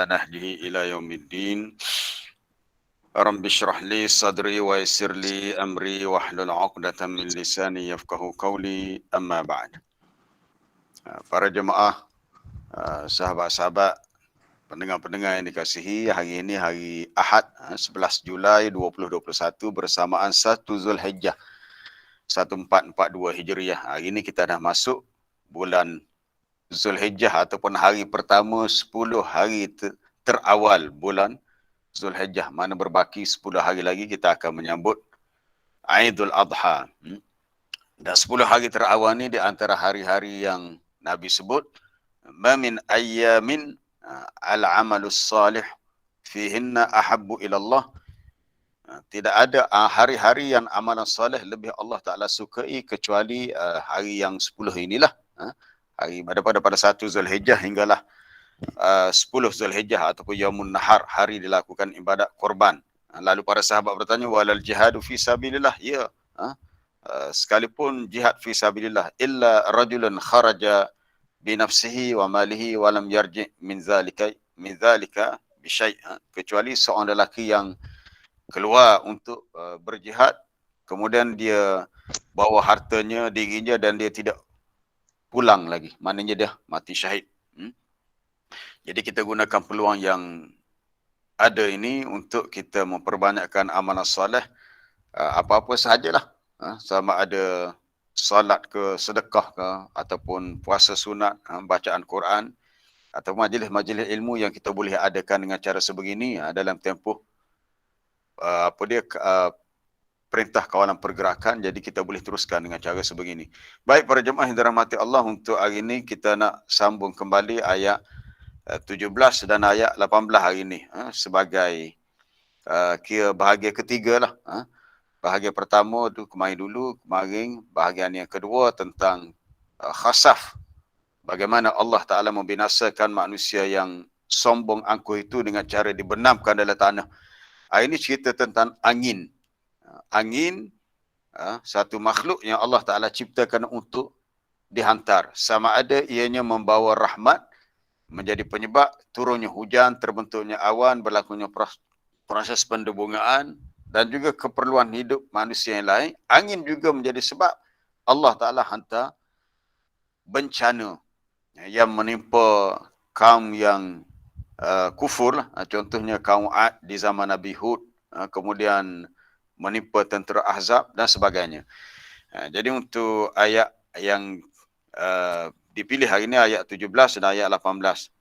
nahdihi ila yaumiddin. Rabbi shrah li sadri wa yassir li amri wahlul 'uqdatam min lisani yafqahu qawli. Amma ba'd. Para jemaah, sahabat-sahabat, pendengar-pendengar yang dikasihi, hari ini hari Ahad, 11 Julai 2021 bersamaan 1 Zulhijjah 1442 Hijriah. Hari ini kita dah masuk bulan Zulhijjah ataupun hari pertama 10 hari terawal bulan Zulhijjah, mana berbaki 10 hari lagi kita akan menyambut Aidul Adha. Dan 10 hari terawal ni di antara hari-hari yang Nabi sebut, ma min ayyamin al-amalus salih fihinna ahabbu ilallah. Tidak ada hari-hari yang amalan salih lebih Allah Ta'ala sukai kecuali hari yang 10 inilah. Hari pada 1 Zulhijjah hinggalah 10 Zulhijjah ataupun Yaumun Nahar, hari dilakukan ibadat korban. Lalu para sahabat bertanya, walal jihadu fi sabilillah? Ya, sekalipun jihad fi sabilillah, illa rajulun kharaja binafsihi wa malihi wa lam yarji' min zalika bisyai', kecuali seorang lelaki yang keluar untuk berjihad, kemudian dia bawa hartanya, dirinya, dan dia tidak pulang lagi, maknanya dia mati syahid. Jadi kita gunakan peluang yang ada ini untuk kita memperbanyakkan amalan soleh, apa-apa sahajalah, sama ada salat ke, sedekah ke, ataupun puasa sunat, bacaan Quran, atau majlis-majlis ilmu yang kita boleh adakan dengan cara sebegini dalam tempoh perintah kawalan pergerakan. Jadi kita boleh teruskan dengan cara sebegini. Baik para jemaah yang dirahmati Allah, untuk hari ini kita nak sambung kembali ayat 17 dan ayat 18 hari ini, sebagai kira bahagian ketiga lah. Bahagian pertama tu kemarin bahagian yang kedua tentang khasaf, bagaimana Allah Ta'ala membinasakan manusia yang sombong angkuh itu dengan cara dibenamkan dalam tanah. Hari ini cerita tentang angin. Angin, satu makhluk yang Allah Ta'ala ciptakan untuk dihantar, sama ada ianya membawa rahmat, menjadi penyebab turunnya hujan, terbentuknya awan, berlakunya proses pendebungaan, dan juga keperluan hidup manusia yang lain. Angin juga menjadi sebab Allah Ta'ala hantar bencana yang menimpa kaum yang kufur, contohnya kaum Ad di zaman Nabi Hud, kemudian menimpa tentera Ahzab dan sebagainya. Jadi untuk ayat yang dipilih hari ini, ayat 17 dan ayat 18.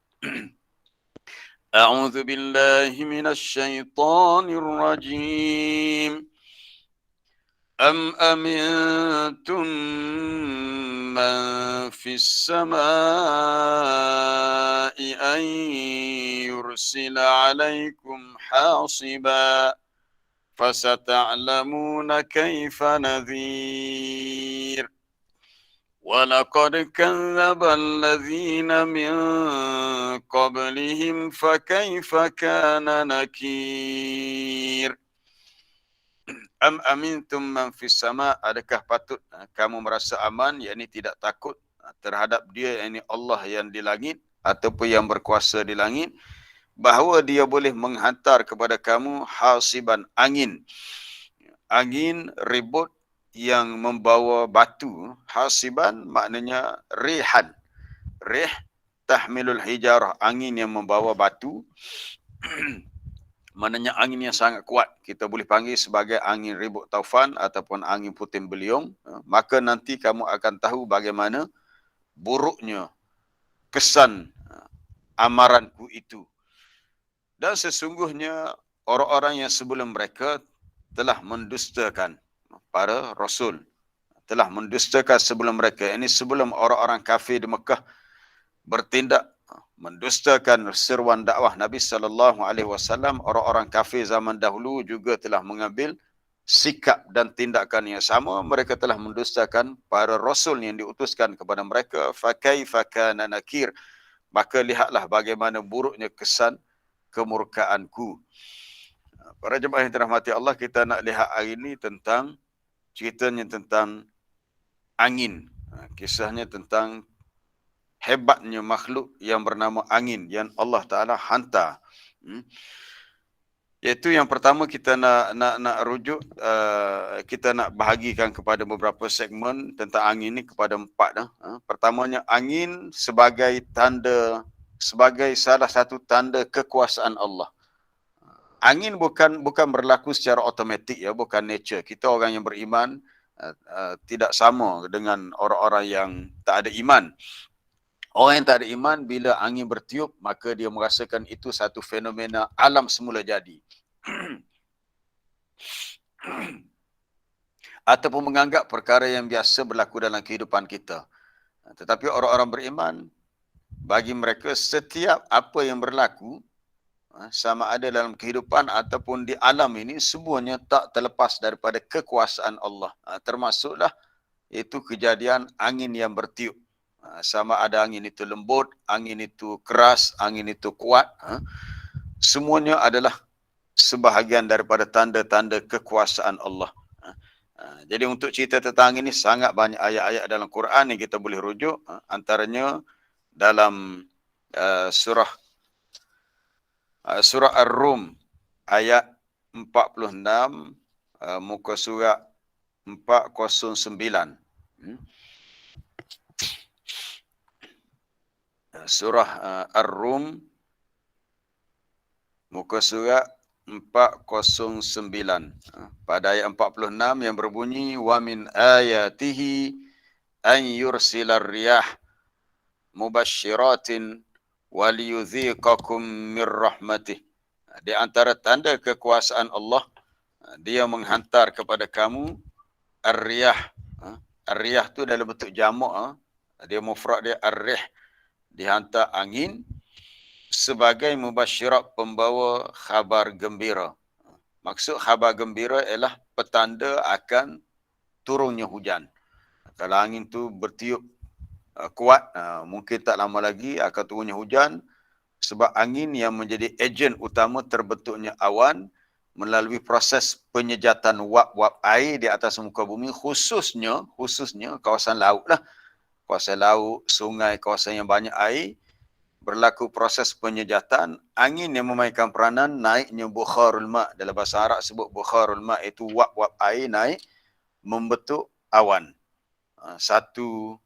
A'udzu billahi minasy syaithanir rajim. Am amintum man fis samaa'i an yursila 'alaikum hasiba fasata'lamuna kaifa nadhir. وَلَقَدْ كَذَّبَ الَّذِينَ مِنْ قَبْلِهِمْ فَكَيْفَ كَانَ نَكِيرٌ. Am amintum man fis sama', adakah patut kamu merasa aman, yakni tidak takut terhadap dia, yakni Allah yang di langit ataupun yang berkuasa di langit, bahawa dia boleh menghantar kepada kamu hasiban, angin ribut yang membawa batu. Hasiban maknanya rihan. Rih tahmilul hijarah, angin yang membawa batu. Maknanya angin yang sangat kuat. Kita boleh panggil sebagai angin ribut taufan ataupun angin puting beliung. Maka nanti kamu akan tahu bagaimana buruknya kesan amaranku itu. Dan sesungguhnya orang-orang yang sebelum mereka telah mendustakan para rasul, telah mendustakan sebelum mereka. Ini sebelum orang-orang kafir di Mekah bertindak mendustakan seruan dakwah Nabi SAW, orang-orang kafir zaman dahulu juga telah mengambil sikap dan tindakan yang sama. Mereka telah mendustakan para rasul yang diutuskan kepada mereka. Fakaifa kana nakir, maka lihatlah bagaimana buruknya kesan kemurkaanku. Para jemaah yang dirahmati Allah, kita nak lihat hari ini tentang ceritanya tentang angin. Kisahnya tentang hebatnya makhluk yang bernama angin yang Allah Ta'ala hantar. Iaitu yang pertama kita nak rujuk, kita nak bahagikan kepada beberapa segmen tentang angin ni kepada 4. Pertamanya, angin sebagai salah satu tanda kekuasaan Allah. Angin bukan berlaku secara automatik, ya, bukan nature. Kita orang yang beriman tidak sama dengan orang-orang yang tak ada iman. Orang yang tak ada iman, bila angin bertiup, maka dia merasakan itu satu fenomena alam semula jadi. Ataupun menganggap perkara yang biasa berlaku dalam kehidupan kita. Tetapi orang-orang beriman, bagi mereka setiap apa yang berlaku, sama ada dalam kehidupan ataupun di alam ini, semuanya tak terlepas daripada kekuasaan Allah. Termasuklah itu kejadian angin yang bertiup. Sama ada angin itu lembut, angin itu keras, angin itu kuat. Semuanya adalah sebahagian daripada tanda-tanda kekuasaan Allah. Jadi untuk cerita tentang angin ini sangat banyak ayat-ayat dalam Quran yang kita boleh rujuk. Antaranya dalam surah Ar-Rum ayat 46, muka surat 409. Surah Ar-Rum muka surat 409. Pada ayat 46 yang berbunyi, wa min ayatihi an yursilar riyah mubashshiratin waliyudhiqakum mir rahmatih. Di antara tanda kekuasaan Allah, dia menghantar kepada kamu ar-riyah. Ar-riyah tu dalam bentuk jamak, dia mufrad dia ar-rih, dihantar angin sebagai mubasyirat, pembawa khabar gembira. Maksud khabar gembira ialah petanda akan turunnya hujan. Kalau angin tu bertiup kuat, mungkin tak lama lagi akan turunnya hujan, sebab angin yang menjadi ejen utama terbentuknya awan melalui proses penyejatan wap-wap air di atas muka bumi, khususnya kawasan laut lah. Kawasan laut, sungai, kawasan yang banyak air, berlaku proses penyejatan. Angin yang memainkan peranan naiknya bukharul ma'. Dalam bahasa Arab sebut bukharul ma', itu wap-wap air naik membentuk awan. Satu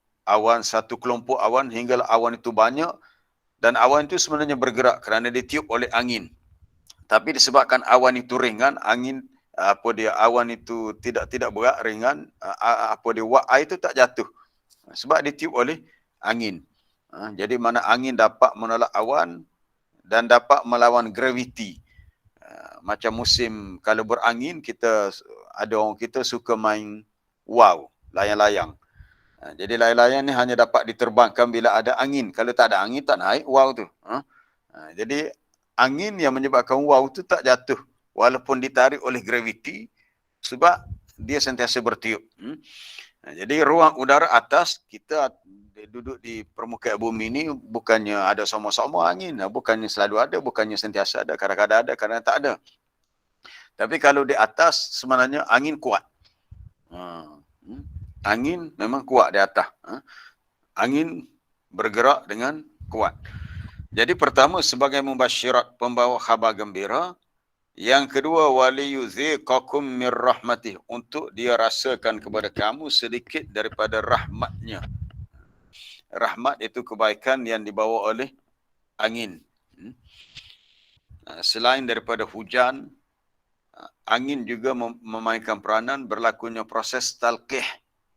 kelompok awan hinggalah awan itu banyak, dan awan itu sebenarnya bergerak kerana ditiup oleh angin. Tapi disebabkan awan itu ringan, awan itu tidak berat, ringan, wap air itu tak jatuh sebab ditiup oleh angin. Jadi mana angin dapat menolak awan dan dapat melawan graviti. Macam musim kalau berangin, ada orang kita suka main layang-layang. Jadi layang-layang ni hanya dapat diterbangkan bila ada angin. Kalau tak ada angin, tak naik tu. Jadi angin yang menyebabkan tu tak jatuh walaupun ditarik oleh graviti, sebab dia sentiasa bertiup. Jadi ruang udara atas, kita duduk di permukaan bumi ni bukannya ada sama-sama angin, bukannya selalu ada, bukannya sentiasa ada, kadang-kadang ada, kadang-kadang tak ada. Tapi kalau di atas sebenarnya angin kuat. Angin memang kuat di atas. Angin bergerak dengan kuat. Jadi pertama sebagai mubasyirat, pembawa khabar gembira. Yang kedua, waliyudhiqakum mir rahmatih, untuk dia rasakan kepada kamu sedikit daripada rahmatnya. Rahmat itu kebaikan yang dibawa oleh angin. Selain daripada hujan, angin juga memainkan peranan berlakunya proses talqih.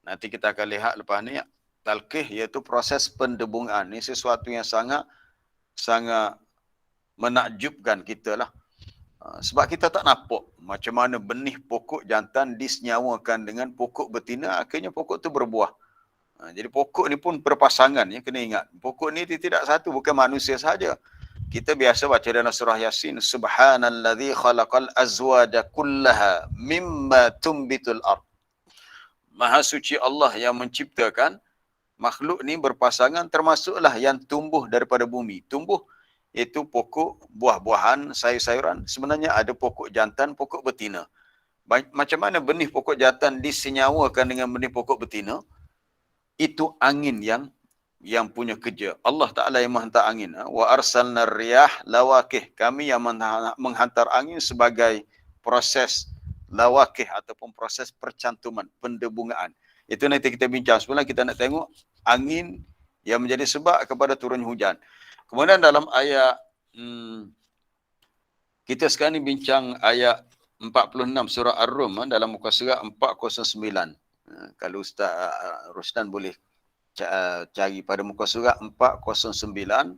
Nanti kita akan lihat lepas ni. Talqih iaitu proses pendebungan. Ini sesuatu yang sangat menakjubkan kita lah. Sebab kita tak nampak macam mana benih pokok jantan disenyawakan dengan pokok betina, akhirnya pokok tu berbuah. Jadi pokok ni pun berpasangan, ya, kena ingat. Pokok ni tidak satu, bukan manusia sahaja. Kita biasa baca dalam surah Yasin, subhanalladzi khalaqal azwaja kullaha mimma tumbitul ard. Maha suci Allah yang menciptakan makhluk ni berpasangan, termasuklah yang tumbuh daripada bumi. Tumbuh iaitu pokok, buah-buahan, sayur-sayuran. Sebenarnya ada pokok jantan, pokok betina. Macam mana benih pokok jantan disenyawakan dengan benih pokok betina? Itu angin yang yang punya kerja. Allah Ta'ala yang menghantar angin. Wa arsalna riyah lawakih. Kami yang menghantar angin sebagai proses lawakih ataupun proses percantuman, pendebungaan. Itu nanti kita bincang. Sebenarnya kita nak tengok angin yang menjadi sebab kepada turun hujan. Kemudian dalam ayat kita sekarang ni bincang ayat 46 surah Ar-Rum dalam muka surat 409. Kalau Ustaz Rusdan boleh cari pada muka surat 409,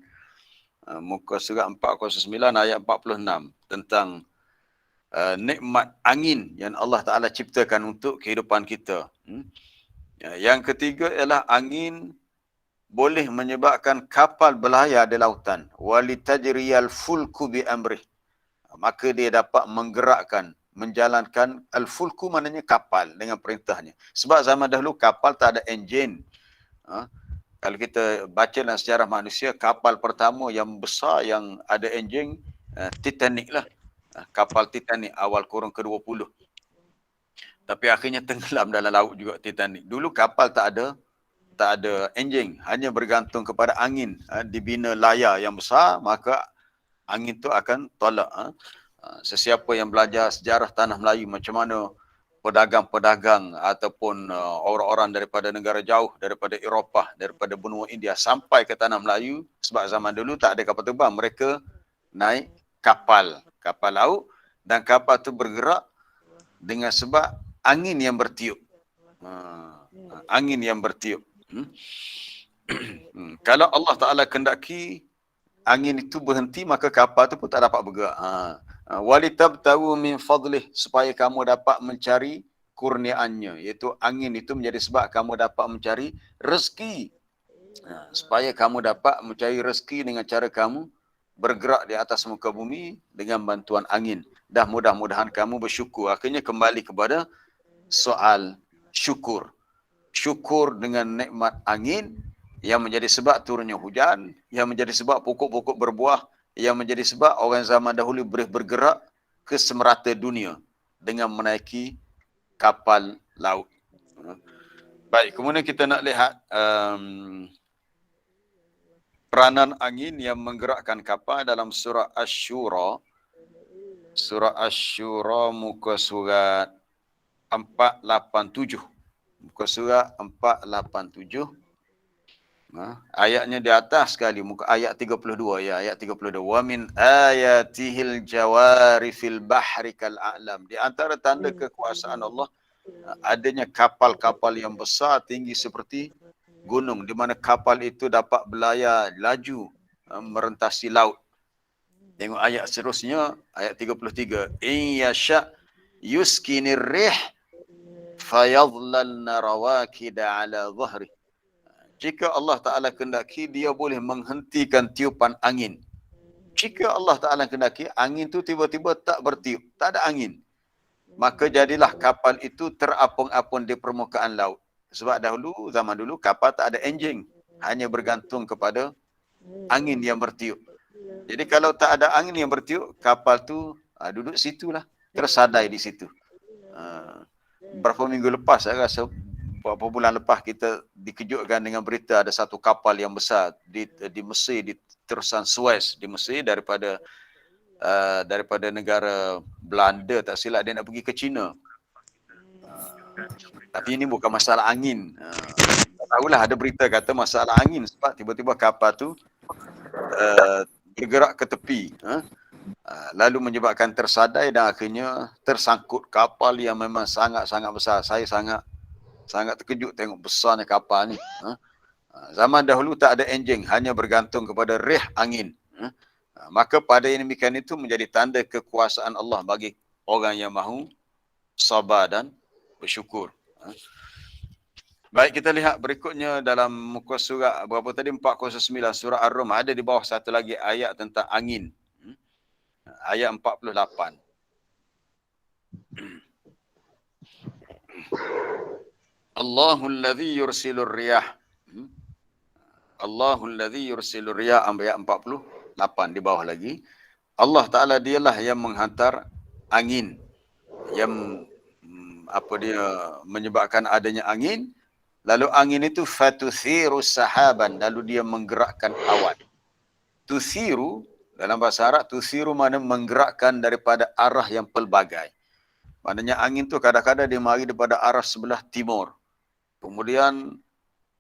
muka surat 409 ayat 46 tentang nikmat angin yang Allah Ta'ala ciptakan untuk kehidupan kita. Yang ketiga ialah angin boleh menyebabkan kapal berlayar di lautan. Walitajriyal fulku bi amrih. Maka dia dapat menggerakkan, menjalankan al-fulku maknanya kapal dengan perintahnya. Sebab zaman dahulu kapal tak ada enjin. Kalau kita baca dalam sejarah manusia, kapal pertama yang besar yang ada enjin, Titanic lah. Kapal Titanic awal kurun ke-20. Tapi akhirnya tenggelam dalam laut juga Titanic. Dulu kapal tak ada enjin, hanya bergantung kepada angin. Dibina layar yang besar, maka angin tu akan tolak. Sesiapa yang belajar sejarah tanah Melayu, macam mana pedagang-pedagang ataupun orang-orang daripada negara jauh, daripada Eropah, daripada benua India sampai ke tanah Melayu, sebab zaman dulu tak ada kapal terbang, mereka naik kapal laut, dan kapal tu bergerak dengan sebab angin yang bertiup. Angin yang bertiup. Kalau Allah Ta'ala kendaki angin itu berhenti, maka kapal itu pun tak dapat bergerak. Walitabtahu min fadlih, supaya kamu dapat mencari kurniaannya, iaitu angin itu menjadi sebab kamu dapat mencari rezeki. Supaya kamu dapat mencari rezeki dengan cara kamu bergerak di atas muka bumi dengan bantuan angin. Dah mudah-mudahan kamu bersyukur. Akhirnya kembali kepada soal syukur. Syukur dengan nikmat angin yang menjadi sebab turunnya hujan, yang menjadi sebab pokok-pokok berbuah, yang menjadi sebab orang zaman dahulu boleh bergerak ke semerata dunia dengan menaiki kapal laut. Baik, kemudian kita nak lihat peranan angin yang menggerakkan kapal dalam surah Asy-Syura. Surah Asy-Syura muka surat 487. Muka surat 487. Ayatnya di atas sekali, muka ayat 32 ya, ayat 32. Wa min ayatihil jawari fil bahri kal a'lam. Di antara tanda kekuasaan Allah adanya kapal-kapal yang besar tinggi seperti gunung, di mana kapal itu dapat berlayar laju merentasi laut. Tengok ayat seterusnya, ayat 33. In yasha yuskinir rih fayadhlalna rawakida ala dhahri. Jika Allah Ta'ala kendaki, dia boleh menghentikan tiupan angin. Jika Allah Ta'ala kendaki, angin tu tiba-tiba tak bertiup, tak ada angin, maka jadilah kapal itu terapung-apung di permukaan laut. Sebab dahulu, zaman dulu, kapal tak ada enjin, hanya bergantung kepada angin yang bertiup. Jadi kalau tak ada angin yang bertiup, kapal tu duduk situlah, tersadai di situ. Berapa minggu lepas, saya rasa beberapa bulan lepas, kita dikejutkan dengan berita ada satu kapal yang besar di Mesir, di terusan Suez di Mesir, daripada negara Belanda tak silap, dia nak pergi ke China. Tapi ini bukan masalah angin. Tak tahulah, ada berita kata masalah angin sebab tiba-tiba kapal tu bergerak ke tepi, lalu menyebabkan tersadai dan akhirnya tersangkut kapal yang memang sangat-sangat besar. Saya sangat terkejut tengok besarnya kapal ni. Zaman dahulu tak ada enjin, hanya bergantung kepada rih angin. Maka pada yang demikian itu menjadi tanda kekuasaan Allah bagi orang yang mahu sabar dan bersyukur. Baik, kita lihat berikutnya dalam muka surat berapa tadi, 409 surah Ar-Rum. Ada di bawah satu lagi ayat tentang angin. Ayat 48. Allahul ladzi yursilur riyah. Allahul ladzi yursilur riyah, ayat 48 di bawah lagi. Allah Ta'ala dialah yang menghantar angin, yang menyebabkan adanya angin, Lalu angin itu fatuthiru sahaban, lalu dia menggerakkan awan. Tuthiru dalam bahasa Arab, tuthiru mana menggerakkan daripada arah yang pelbagai. Maknanya angin tu kadang-kadang dia mari daripada arah sebelah timur. Kemudian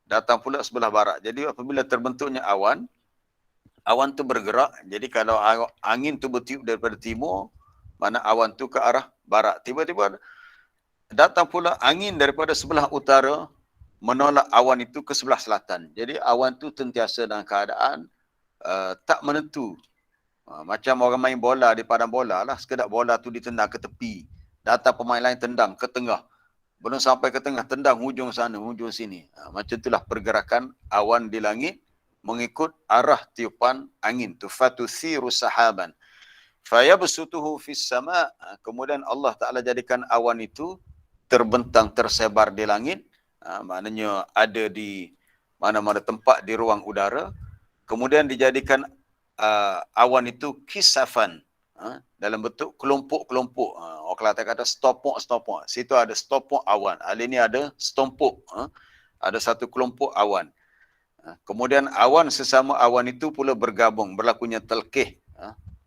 datang pula sebelah barat. Jadi apabila terbentuknya awan, awan tu bergerak. Jadi kalau angin tu bertiup daripada timur, mana awan tu ke arah barat. Tiba-tiba datang pula angin daripada sebelah utara, menolak awan itu ke sebelah selatan. Jadi awan tu sentiasa dalam keadaan tak menentu. Macam orang main bola di padang bola lah. Sekedar bola tu ditendang ke tepi. Datang pemain lain tendang ke tengah. Belum sampai ke tengah, tendang hujung sana, hujung sini. Macam itulah pergerakan awan di langit mengikut arah tiupan angin. Fatuthiru sahaban. Fayabsutuhu fis sama'. Kemudian Allah Ta'ala jadikan awan itu terbentang, tersebar di langit. Maknanya ada di mana-mana tempat di ruang udara. Kemudian dijadikan awan itu kisafan, dalam bentuk kelompok-kelompok. Orang Kelantan kata setopok-setopok. Situ ada setopok awan. Hal ini ada setumpuk. Ada satu kelompok awan. Kemudian awan sesama awan itu pula bergabung. Berlakunya telkih.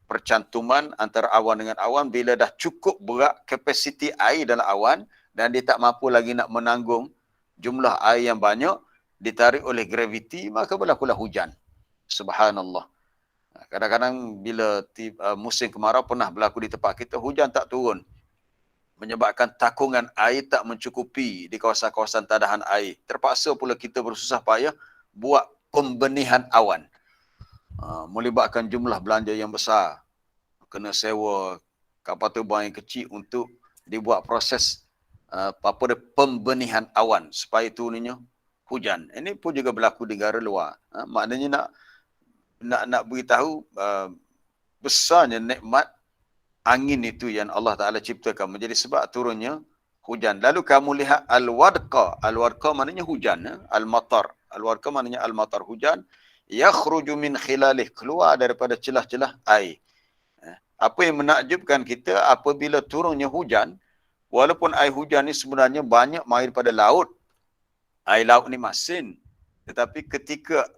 Percantuman antara awan dengan awan. Bila dah cukup berat kapasiti air dalam awan dan dia tak mampu lagi nak menanggung jumlah air yang banyak, ditarik oleh graviti, maka berlakulah hujan. Subhanallah. Kadang-kadang bila musim kemarau pernah berlaku di tempat kita, hujan tak turun. Menyebabkan takungan air tak mencukupi di kawasan-kawasan tadahan air. Terpaksa pula kita bersusah payah buat pembenihan awan. Melibatkan jumlah belanja yang besar. Kena sewa kapal terbang yang kecil untuk dibuat proses pembenihan awan supaya turunnya hujan. Ini pun juga berlaku di negara luar. Maknanya nak beritahu besarnya nikmat angin itu yang Allah Ta'ala ciptakan menjadi sebab turunnya hujan. Lalu kamu lihat al-wadqa. Al-wadqa maknanya hujan. Al-matar. Al-wadqa maknanya al-matar, hujan. Yakhruju min khilalih, keluar daripada celah-celah air. Apa yang menakjubkan kita apabila turunnya hujan, walaupun air hujan ni sebenarnya banyak mari daripada laut. Air laut ni masin. Tetapi ketika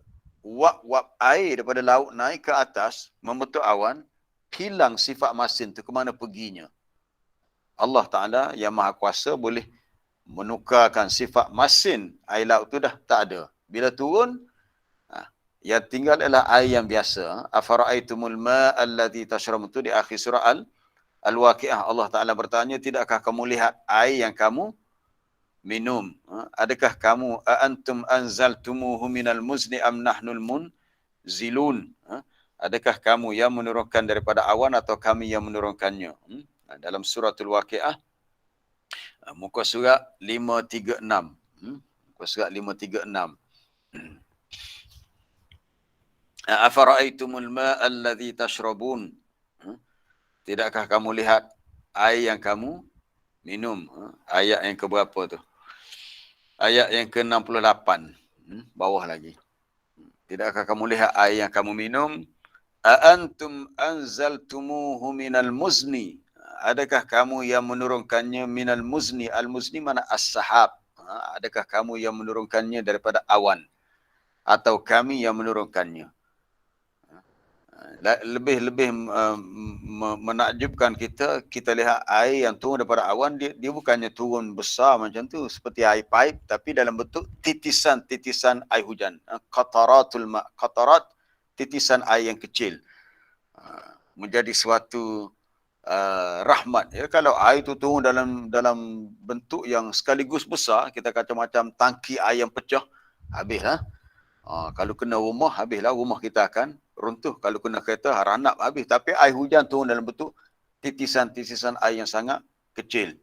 wap-wap air daripada laut naik ke atas, membentuk awan, hilang sifat masin tu, ke mana perginya? Allah Ta'ala yang Maha Kuasa boleh menukarkan sifat masin air laut tu dah tak ada. Bila turun, yang tinggal adalah air yang biasa. Afara'aitumul ma'alladhi tashramun, tu di akhir surah Al-Waqi'ah. Allah Ta'ala bertanya, tidakkah kamu lihat air yang kamu minum? Adakah kamu antum anzaltumuhu minal muzni am nahnul munzilun? Adakah kamu yang menurunkan daripada awan atau kami yang menurunkannya? Dalam suratul Waqi'ah, muka surat 536. Muka surat 536. Afara'aitumul ma'alladhi tashrabun. Tidakkah kamu lihat air yang kamu minum? Ayat yang keberapa tu? Ayat yang ke-68. Bawah lagi. Tidakkah kamu lihat air yang kamu minum? Aantum anzaltumuhu minal muzni. Adakah kamu yang menurunkannya minal muzni? Al-muzni mana as-sahab. Adakah kamu yang menurunkannya daripada awan? Atau kami yang menurunkannya? Lebih menakjubkan kita lihat air yang turun daripada awan, dia bukannya turun besar macam tu seperti air paip, tapi dalam bentuk titisan-titisan air hujan. Qataratul ma', qatarat, titisan air yang kecil. Menjadi suatu rahmat. Ya, kalau air itu turun dalam bentuk yang sekaligus besar, kita kata macam tangki air yang pecah, habislah. Kalau kena rumah, habislah, rumah kita akan runtuh. Kalau kena kereta, haranap habis. Tapi air hujan turun dalam bentuk titisan-titisan air yang sangat kecil.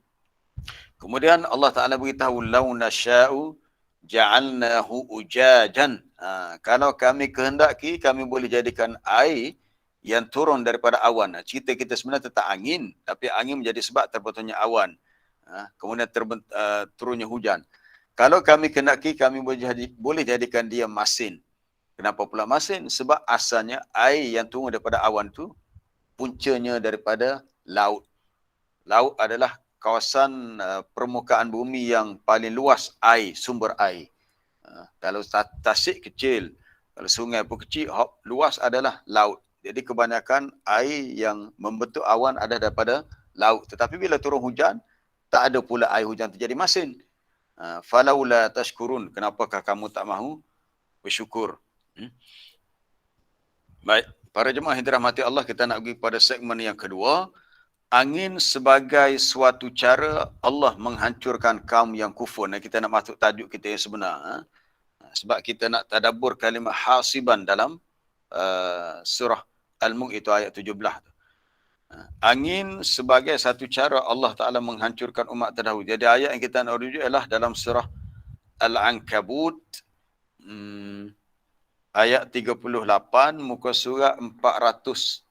Kemudian Allah Ta'ala beritahu, "Lau nasya'u ja'alnahu ujajan." Kalau kami kehendaki, kami boleh jadikan air yang turun daripada awan. Cerita kita sebenarnya tentang angin, tapi angin menjadi sebab terbentuknya awan. Kemudian turunnya hujan. Kalau kami kehendaki, kami boleh jadikan dia masin. Kenapa pula masin? Sebab asalnya air yang turun daripada awan tu puncanya daripada laut. Laut adalah kawasan permukaan bumi yang paling luas air, sumber air. Kalau tasik kecil, kalau sungai pun kecil, luas adalah laut. Jadi kebanyakan air yang membentuk awan ada daripada laut. Tetapi bila turun hujan, tak ada pula air hujan terjadi masin. Falaula tashkurun, kenapakah kamu tak mahu bersyukur? Baik, para jemaah yang dirahmati Allah, kita nak pergi pada segmen yang kedua. Angin sebagai suatu cara Allah menghancurkan kaum yang kufur. Nah, kita nak masuk tajuk kita yang sebenar. Sebab kita nak tadabbur kalimah hasiban dalam surah Al-Mulk itu ayat 17. Angin sebagai satu cara Allah Ta'ala menghancurkan umat terdahulu. Jadi ayat yang kita nak rujuk ialah dalam surah Al-Ankabut ayat 38 muka surat 400.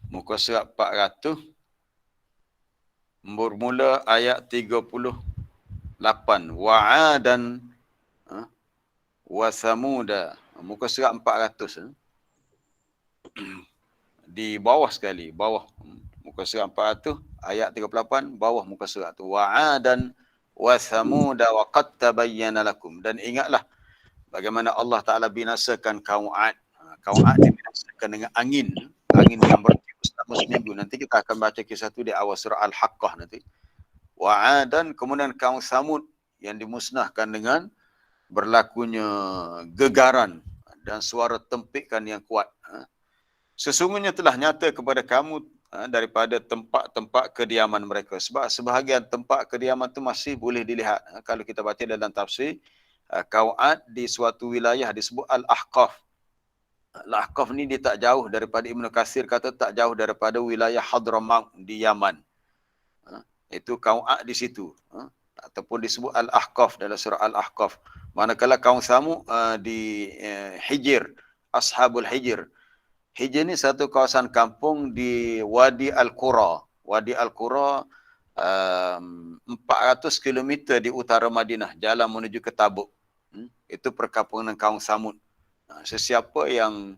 Muka surat 400 bermula ayat 38. Wa'adan wa samuda. Muka surat 400. Di bawah sekali, bawah muka surat 400 ayat 38, bawah muka surat tu. Wa'adan wa samuda wa qad tabayyana lakum. Dan ingatlah bagaimana Allah Taala binasakan kaum Ad. Kaum Ad dibinasakan dengan angin yang bertiup selama seminggu. Nanti kita akan baca kisah tu di awal surah Al-Haqqah nanti. Wa'adan, kemudian kaum Samud yang dimusnahkan dengan berlakunya gegaran dan suara tempikan yang kuat. Sesungguhnya telah nyata kepada kamu daripada tempat-tempat kediaman mereka. Sebab sebahagian tempat kediaman itu masih boleh dilihat. Kalau kita baca dalam tafsir, kaum Ad di suatu wilayah disebut Al-Ahqaf. Al-Ahqaf ni dia tak jauh daripada, Ibn Katsir kata tak jauh daripada wilayah Hadramaut di Yaman. Itu kaum Ad di situ. Ataupun disebut Al-Ahqaf dalam surah Al-Ahqaf. Manakala kaum Samud di Hijr, Ashabul Hijr. Hijr ni satu kawasan kampung di Wadi Al-Qura. Wadi Al-Qura 400 km di utara Madinah, jalan menuju ke Tabuk. Itu perkampungan kaum Samud. Sesiapa yang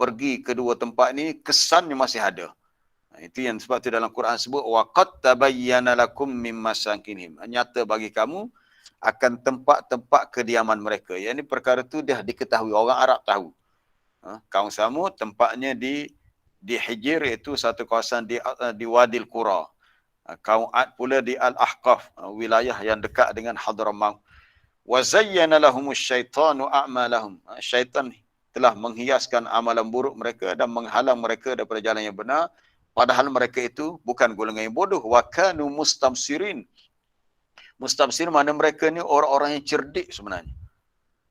pergi kedua tempat ni, kesannya masih ada. Itu yang sebab tu dalam Quran sebut waqad tabayyana lakum mim masakinihim. Nyata bagi kamu akan tempat-tempat kediaman mereka. Yang ini perkara tu dah diketahui, orang Arab tahu. Kaum Samud tempatnya di Hijr, iaitu satu kawasan di Wadil Qura. Kaum Ad pula di Al-Ahqaf, wilayah yang dekat dengan Hadramaut. Wa zayyana lahumus syaitanu a'malahum. Syaitan telah menghiaskan amalan buruk mereka dan menghalang mereka daripada jalan yang benar. Padahal mereka itu bukan golongan yang bodoh. Wa kanu mustamsirin. Mustamsir mana mereka ni orang-orang yang cerdik sebenarnya.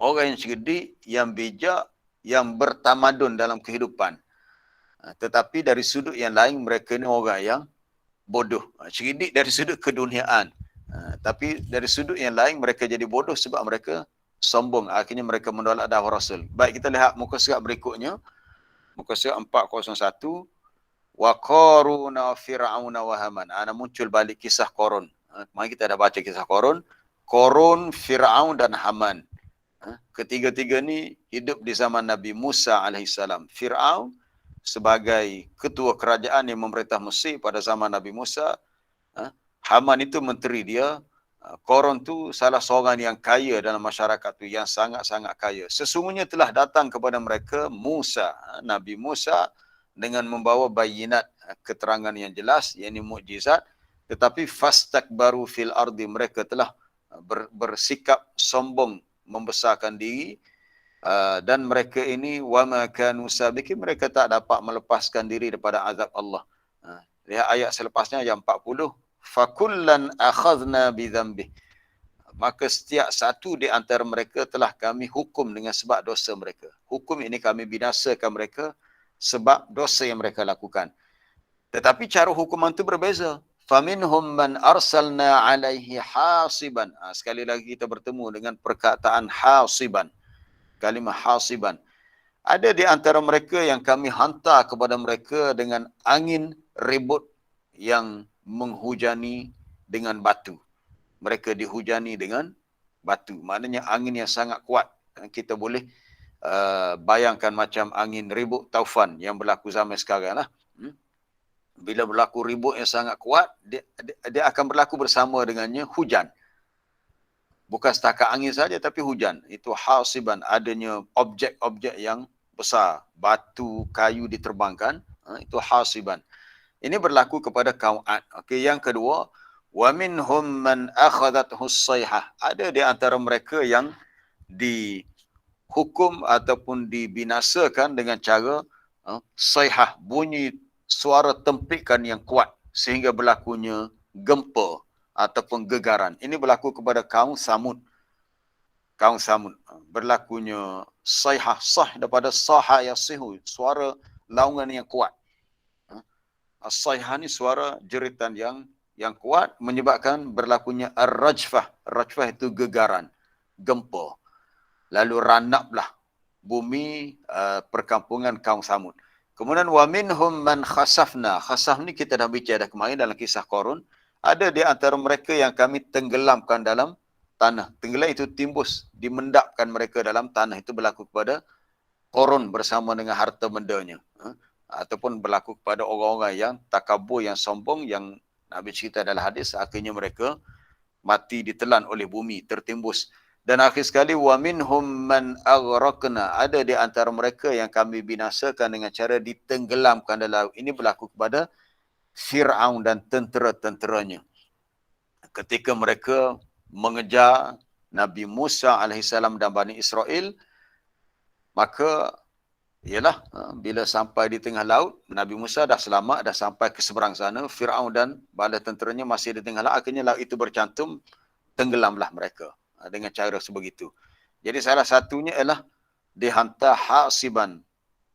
Orang yang cerdik, yang bijak, yang bertamadun dalam kehidupan. Tetapi dari sudut yang lain mereka ni orang yang bodoh. Cerdik dari sudut keduniaan. Tapi dari sudut yang lain mereka jadi bodoh sebab mereka sombong. Akhirnya mereka menolak dakwah Rasul. Baik, kita lihat muka surat berikutnya. Muka surat 401. Wa Qaruna Fir'auna wa Haman. Muncul balik kisah Qarun. Mari kita dah baca kisah Qarun. Qarun, Fir'aun dan Haman. Ketiga-tiga ni hidup di zaman Nabi Musa alaihissalam. Fir'aun sebagai ketua kerajaan yang memerintah Mesir pada zaman Nabi Musa. Haman itu menteri dia. Qarun tu salah seorang yang kaya dalam masyarakat tu, yang sangat-sangat kaya. Sesungguhnya telah datang kepada mereka Musa, Nabi Musa, dengan membawa bayinat, keterangan yang jelas, yakni mukjizat. Tetapi fastakbaru fil ardi, mereka telah bersikap sombong, membesarkan diri, dan mereka ini wama kanu sabiqin, mereka tak dapat melepaskan diri daripada azab Allah. Lihat ayat selepasnya yang 40, fakullan akhadna bidzambih, maka setiap satu di antara mereka telah kami hukum dengan sebab dosa mereka. Hukum ini kami binasakan mereka sebab dosa yang mereka lakukan. Tetapi cara hukuman itu berbeza. Faminhum man arsalna alaihi hasiban. Sekali lagi kita bertemu dengan perkataan hasiban. Kalimah hasiban. Ada di antara mereka yang kami hantar kepada mereka dengan angin ribut yang menghujani dengan batu. Mereka dihujani dengan batu. Maknanya angin yang sangat kuat. Kita boleh bayangkan macam angin ribut taufan yang berlaku zaman sekarang lah. Bila berlaku ribut yang sangat kuat, dia akan berlaku bersama dengannya hujan. Bukan setakat angin saja, tapi hujan. Itu hasiban, adanya objek-objek yang besar. Batu, kayu diterbangkan, itu hasiban. Ini berlaku kepada kaum Ad. Okey, yang kedua, wa minhum man akhadathu as-sayhah. Ada di antara mereka yang dihukum ataupun dibinasakan dengan cara sayhah, bunyi suara tempikan yang kuat sehingga berlakunya gempa ataupun gegaran. Ini berlaku kepada kaum Samud. Kaum Samud berlakunya sayhah, sah daripada saha yasihu, suara laungan yang kuat. As-sayhah ni suara jeritan yang kuat menyebabkan berlakunya ar-rajfah. Rajfah itu gegaran, gempa. Lalu ranaplah bumi perkampungan kaum Samud. Kemudian wa minhum man khasafna. Khasaf ni kita dah bicara dah kemarin dalam kisah Qarun. Ada di antara mereka yang kami tenggelamkan dalam tanah. Tenggelam itu timbus, dimendapkan mereka dalam tanah. Itu berlaku kepada Qarun bersama dengan harta bendanya. Ataupun berlaku kepada orang-orang yang takabur, yang sombong, yang Nabi cerita dalam hadis, akhirnya mereka mati ditelan oleh bumi, tertimbus. Dan akhir sekali, wa minhum man aghraqna. Ada di antara mereka yang kami binasakan dengan cara ditenggelamkan dalam laut. Ini berlaku kepada Fir'aun dan tentera-tenteranya. Ketika mereka mengejar Nabi Musa AS dan Bani Israel, maka ialah bila sampai di tengah laut, Nabi Musa dah selamat, dah sampai ke seberang sana. Fir'aun dan bala tenteranya masih di tengah laut. Akhirnya laut itu bercantum, tenggelamlah mereka dengan cara sebegitu. Jadi salah satunya ialah dihantar hasiban,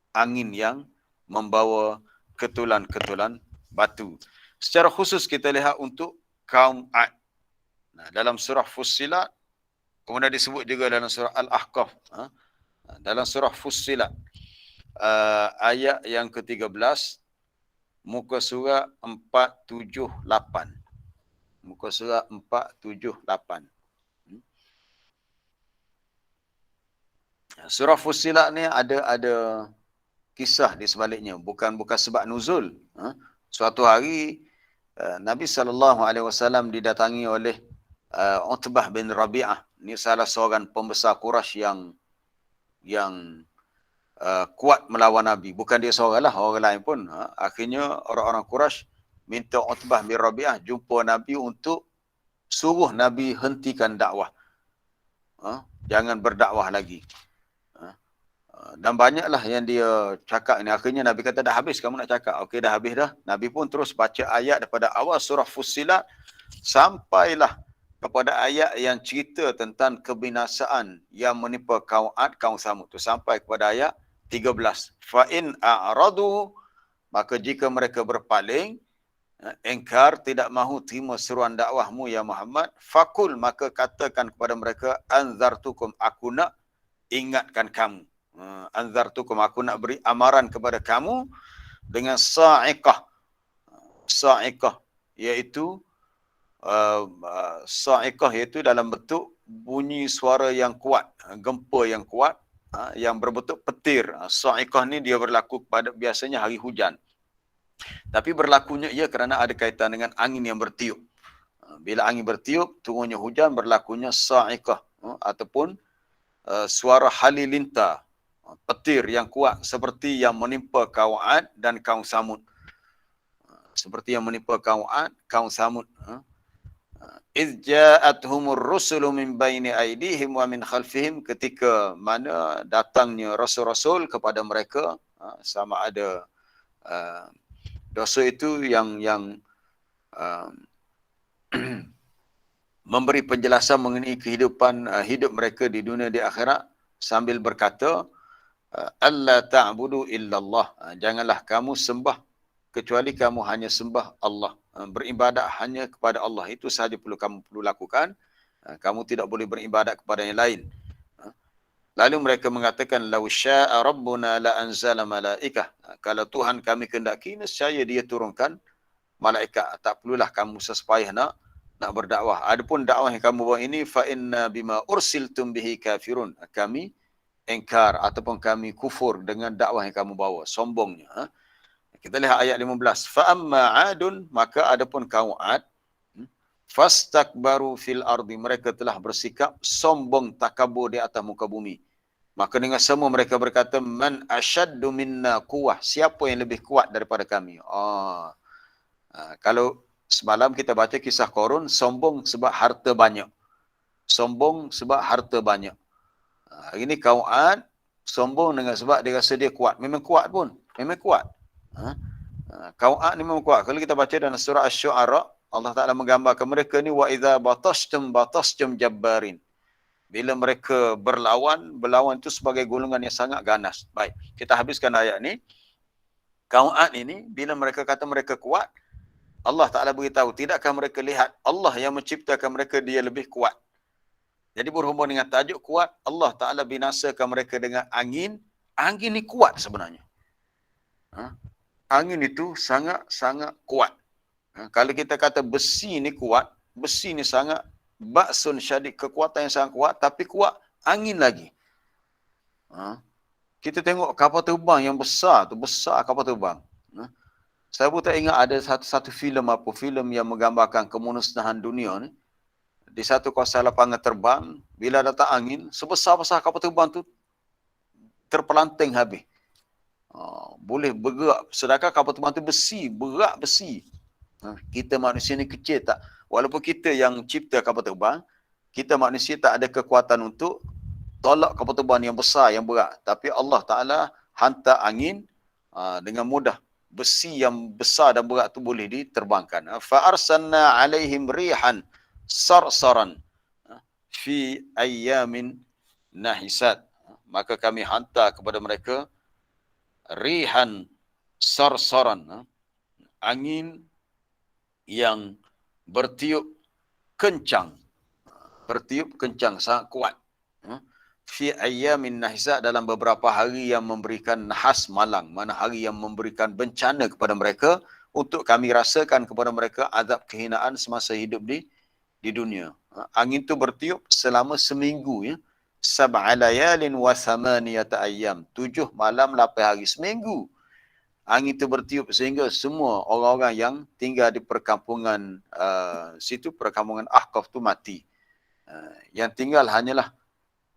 angin yang membawa ketulan-ketulan batu. Secara khusus kita lihat untuk kaum Ad. Nah, dalam surah Fussilat, kemudian disebut juga dalam surah Al-Ahqaf. Dalam surah Fussilat, ayat yang ke-13, muka surah 478. Muka surah 478. Surah Fussilat ni ada kisah di sebaliknya, bukan sebab nuzul. Suatu hari Nabi SAW didatangi oleh Utbah bin Rabi'ah. Ini salah seorang pembesar Quraisy yang kuat melawan Nabi. Bukan dia seorang lah, orang lain pun. Akhirnya orang-orang Quraisy minta Utbah bin Rabi'ah jumpa Nabi untuk suruh Nabi hentikan dakwah. Jangan berdakwah lagi. Dan banyaklah yang dia cakap ni. Akhirnya Nabi kata, dah habis kamu nak cakap? Okey, dah habis dah. Nabi pun terus baca ayat daripada awal surah Fussilat sampailah kepada ayat yang cerita tentang kebinasaan yang menimpa kaum Ad, kaum Samud. Tu sampai kepada ayat 13. Fa in a'radu, maka jika mereka berpaling, engkar, tidak mahu terima seruan dakwahmu ya Muhammad, fakul, maka katakan kepada mereka, anzartukum, aku nak ingatkan kamu. Anzartukum, aku nak beri amaran kepada kamu dengan sa'iqah. Sa'iqah iaitu sa'iqah iaitu dalam bentuk bunyi suara yang kuat, gempa yang kuat, yang berbentuk petir. Sa'iqah ni dia berlaku pada biasanya hari hujan. Tapi berlakunya ia kerana ada kaitan dengan angin yang bertiup. Bila angin bertiup, turunnya hujan, berlakunya sa'iqah ataupun suara halilintar, petir yang kuat seperti yang menimpa kaum Ad dan kaum Samud. Seperti yang menimpa kaum Ad, kaum Samud. Idh ja'athumur rusulu min baini aydihim wa min khalfihim, ketika mana datangnya rasul-rasul kepada mereka, sama ada dosa itu yang memberi penjelasan mengenai kehidupan hidup mereka di dunia di akhirat, sambil berkata, alla ta'budu illallah, janganlah kamu sembah kecuali kamu hanya sembah Allah, beribadat hanya kepada Allah, itu sahaja kamu perlu lakukan, kamu tidak boleh beribadat kepada yang lain. Lalu mereka mengatakan, law syaa rabbuna la anzala malaikah, kalau Tuhan kami kehendaki nescaya dia turunkan malaikat, tak perlulah kamu susah nak berdakwah. Adapun dakwah yang kamu buat ini, fa inna bima ursiltum bihi kafirun, kami engkar ataupun kami kufur dengan dakwah yang kamu bawa, sombongnya. Kita lihat ayat 15. Fa amma 'adun, maka adapun kaum 'Ad, fastakbaru fil ardi, mereka telah bersikap sombong takabur di atas muka bumi. Maka dengan semua mereka berkata, man asyaddu minna quwwah, siapa yang lebih kuat daripada kami. Kalau semalam kita baca kisah Qarun, sombong sebab harta banyak. Sombong sebab harta banyak. Hari ini kaum 'Ad sombong dengan sebab dia rasa dia kuat. Memang kuat pun. Memang kuat. Kaum 'Ad ni memang kuat. Kalau kita baca dalam surah Asy-Syu'ara, Allah Ta'ala menggambarkan mereka ni, wa idza batashtum jabbarin. Bila mereka berlawan itu sebagai golongan yang sangat ganas. Baik, kita habiskan ayat ni. Kaum 'Ad ini, bila mereka kata mereka kuat, Allah Ta'ala beritahu, tidakkah mereka lihat Allah yang menciptakan mereka, dia lebih kuat. Jadi berhubung dengan tajuk kuat, Allah Ta'ala binasakan mereka dengan angin. Angin ni kuat sebenarnya. Angin itu sangat-sangat kuat. Kalau kita kata besi ni kuat, besi ni sangat ba'sun syadid, kekuatan yang sangat kuat, tapi kuat angin lagi. Kita tengok kapal terbang yang besar tu, besar kapal terbang. Saya pun tak ingat ada satu filem yang menggambarkan kemusnahan dunia ni. Di satu kawasan lapangan terbang, bila datang angin, sebesar-besar kapal terbang tu terpelanting habis. Boleh bergerak. Sedangkan kapal terbang tu besi, berat besi. Kita manusia ni kecil tak? Walaupun kita yang cipta kapal terbang, kita manusia tak ada kekuatan untuk tolak kapal terbang yang besar, yang berat. Tapi Allah Ta'ala hantar angin dengan mudah. Besi yang besar dan berat tu boleh diterbangkan. Fa'arsalna alaihim rihan sarsaran fi ayyamin nahisat. Maka kami hantar kepada mereka rihan sarsaran, angin yang bertiup kencang, sangat kuat. Fi ayyamin nahisat, dalam beberapa hari yang memberikan nahas malang, mana hari yang memberikan bencana kepada mereka, untuk kami rasakan kepada mereka azab kehinaan semasa hidup di dunia. Angin tu bertiup selama seminggu, ya. Sab'a layalin wa thamaniyata ayyam. 7 malam 8 hari, seminggu. Angin itu bertiup sehingga semua orang-orang yang tinggal di perkampungan situ, perkampungan Ahqaf tu mati. Yang tinggal hanyalah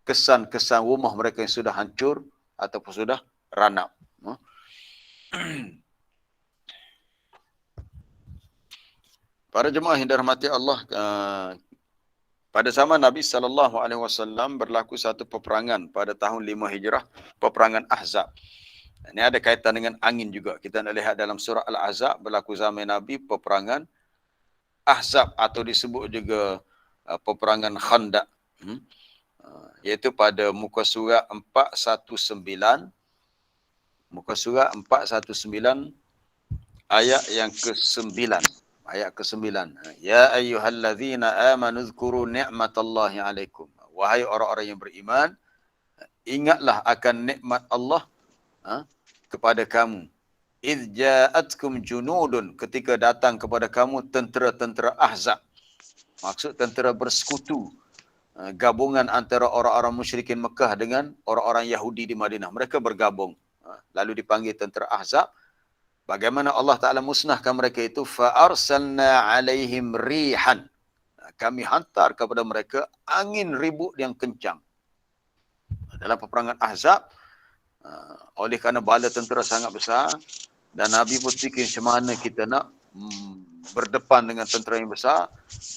kesan-kesan rumah mereka yang sudah hancur ataupun sudah ranap. Para jemaah yang dirahmati Allah, pada zaman Nabi SAW berlaku satu peperangan pada tahun 5 Hijrah, peperangan Ahzab. Ini ada kaitan dengan angin juga. Kita nak lihat dalam surah Al-Ahzab, berlaku zaman Nabi peperangan Ahzab, atau disebut juga peperangan Khandaq. Iaitu pada muka surat 419, muka surat 419 ayat yang ke-9. Ayat ke-9. Ya ayyuhallazina amanu dzkuru ni'matallahi alaikum. Wahai orang-orang yang beriman, ingatlah akan nikmat Allah kepada kamu. Idh ja'atkum junudun, ketika datang kepada kamu tentera-tentera Ahzab. Maksud tentera bersekutu, gabungan antara orang-orang musyrikin Mekah dengan orang-orang Yahudi di Madinah. Mereka bergabung. Lalu dipanggil tentera Ahzab. Bagaimana Allah Ta'ala musnahkan mereka itu? Fa'arsalna alaihim rihan. Kami hantar kepada mereka angin ribut yang kencang. Dalam peperangan Ahzab, oleh kerana bala tentera sangat besar, dan Nabi pun fikir macam mana kita nak berdepan dengan tentera yang besar.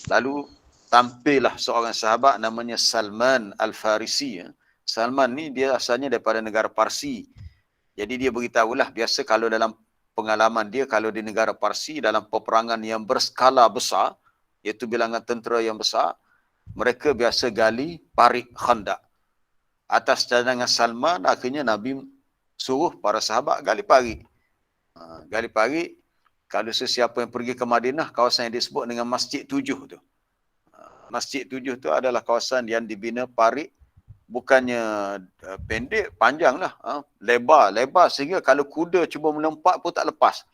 Lalu tampillah seorang sahabat namanya Salman Al-Farisi. Salman ni dia asalnya daripada negara Parsi. Jadi dia beritahulah, biasa kalau dalam pengalaman dia, kalau di negara Parsi dalam peperangan yang berskala besar, iaitu bilangan tentera yang besar, mereka biasa gali parit Khandaq. Atas cadangan Salman, akhirnya Nabi suruh para sahabat gali parit. Gali parit, kalau sesiapa yang pergi ke Madinah, kawasan yang disebut dengan Masjid 7 tu. Masjid 7 tu adalah kawasan yang dibina parit, bukannya pendek, panjang lah. Lebar sehingga kalau kuda cuba melompat pun tak lepas.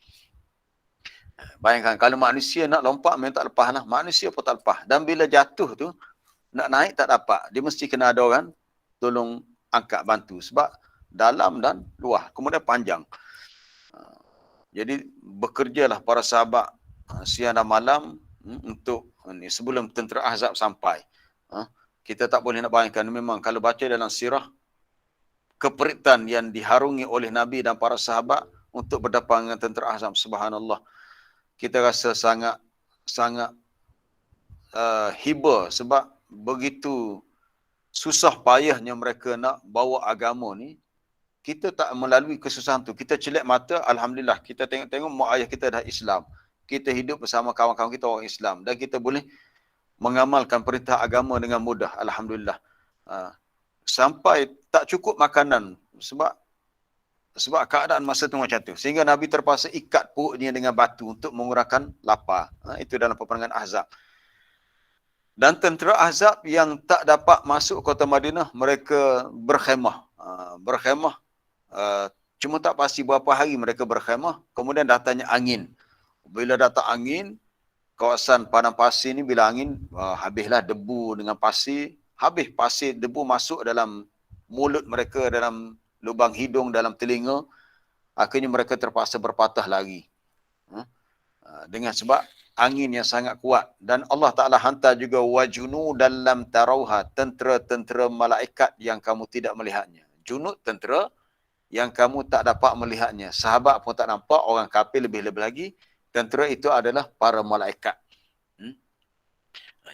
Bayangkan, kalau manusia nak lompat memang tak lepas lah. Manusia pun tak lepas. Dan bila jatuh tu, nak naik tak dapat. Dia mesti kena ada orang tolong angkat bantu. Sebab dalam dan luas. Kemudian panjang. Jadi bekerjalah para sahabat siang dan malam untuk sebelum tentera Ahzab sampai. Kita tak boleh nak bayangkan, memang kalau baca dalam sirah, keperitan yang diharungi oleh Nabi dan para sahabat untuk berdepan dengan tentera Ahzab, subhanallah. Kita rasa sangat hiba sebab begitu susah payahnya mereka nak bawa agama ni. Kita tak melalui kesusahan tu. Kita celak mata, alhamdulillah, kita tengok-tengok mak ayah kita dah Islam. Kita hidup bersama kawan-kawan kita orang Islam dan kita boleh mengamalkan perintah agama dengan mudah, alhamdulillah. Sampai tak cukup makanan sebab keadaan masa tu macam tu. Sehingga Nabi terpaksa ikat perutnya dengan batu untuk mengurangkan lapar. Itu dalam peperangan Ahzab. Dan tentera Ahzab yang tak dapat masuk kota Madinah, mereka berkhemah. Cuma tak pasti berapa hari mereka berkhemah. Kemudian datangnya angin. Bila datang angin, kawasan padang pasir ni bila angin, habislah debu dengan pasir. Habis pasir, debu masuk dalam mulut mereka, dalam lubang hidung, dalam telinga. Akhirnya mereka terpaksa berpatah lari. Dengan sebab angin yang sangat kuat. Dan Allah Ta'ala hantar juga wajunu dalam tarauha, tentera-tentera malaikat yang kamu tidak melihatnya. Junud, tentera yang kamu tak dapat melihatnya. Sahabat pun tak nampak, orang kafir lebih-lebih lagi. Tentera itu adalah para malaikat.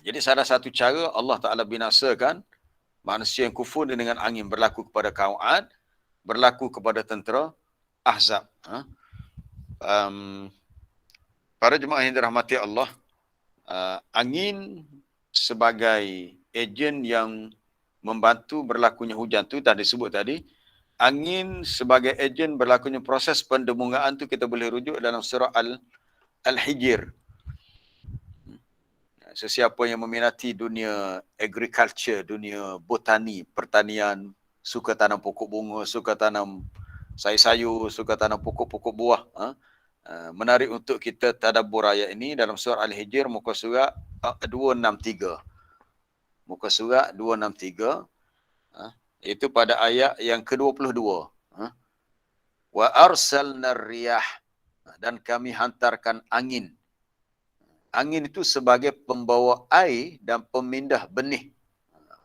Jadi salah satu cara Allah Ta'ala binasakan manusia yang kufur dengan angin, berlaku kepada kaum Ad, berlaku kepada tentera Ahzab. Para jemaah yang dirahmati Allah, angin sebagai ejen yang membantu berlakunya hujan tu dah disebut tadi. Angin sebagai ejen berlakunya proses pendebungaan tu kita boleh rujuk dalam surah Al-Hijr. Sesiapa yang meminati dunia agriculture, dunia botani, pertanian, suka tanam pokok bunga, suka tanam sayur-sayur, suka tanam pokok-pokok buah, menarik untuk kita tadabbur ayat ini dalam surah Al-Hijr, muka surat 263. Muka surat 263, itu pada ayat yang ke-22. Wa arsalna riyah, dan kami hantarkan angin. Angin itu sebagai pembawa air dan pemindah benih.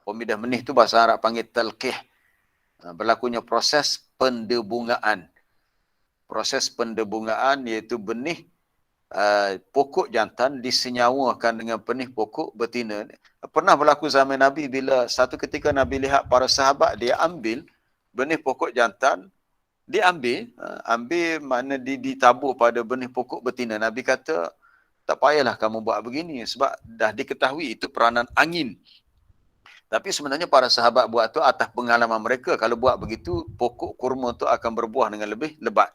Pemindah benih itu bahasa Arab panggil talqih. Berlakunya proses pendebungaan. Proses pendebungaan iaitu benih pokok jantan disenyawakan dengan benih pokok betina. Pernah berlaku zaman Nabi bila satu ketika Nabi lihat para sahabat, dia ambil benih pokok jantan, dia ambil mana ditabur pada benih pokok betina. Nabi kata, tak payahlah kamu buat begini sebab dah diketahui itu peranan angin. Tapi sebenarnya para sahabat buat tu atas pengalaman mereka. Kalau buat begitu, pokok kurma tu akan berbuah dengan lebih lebat.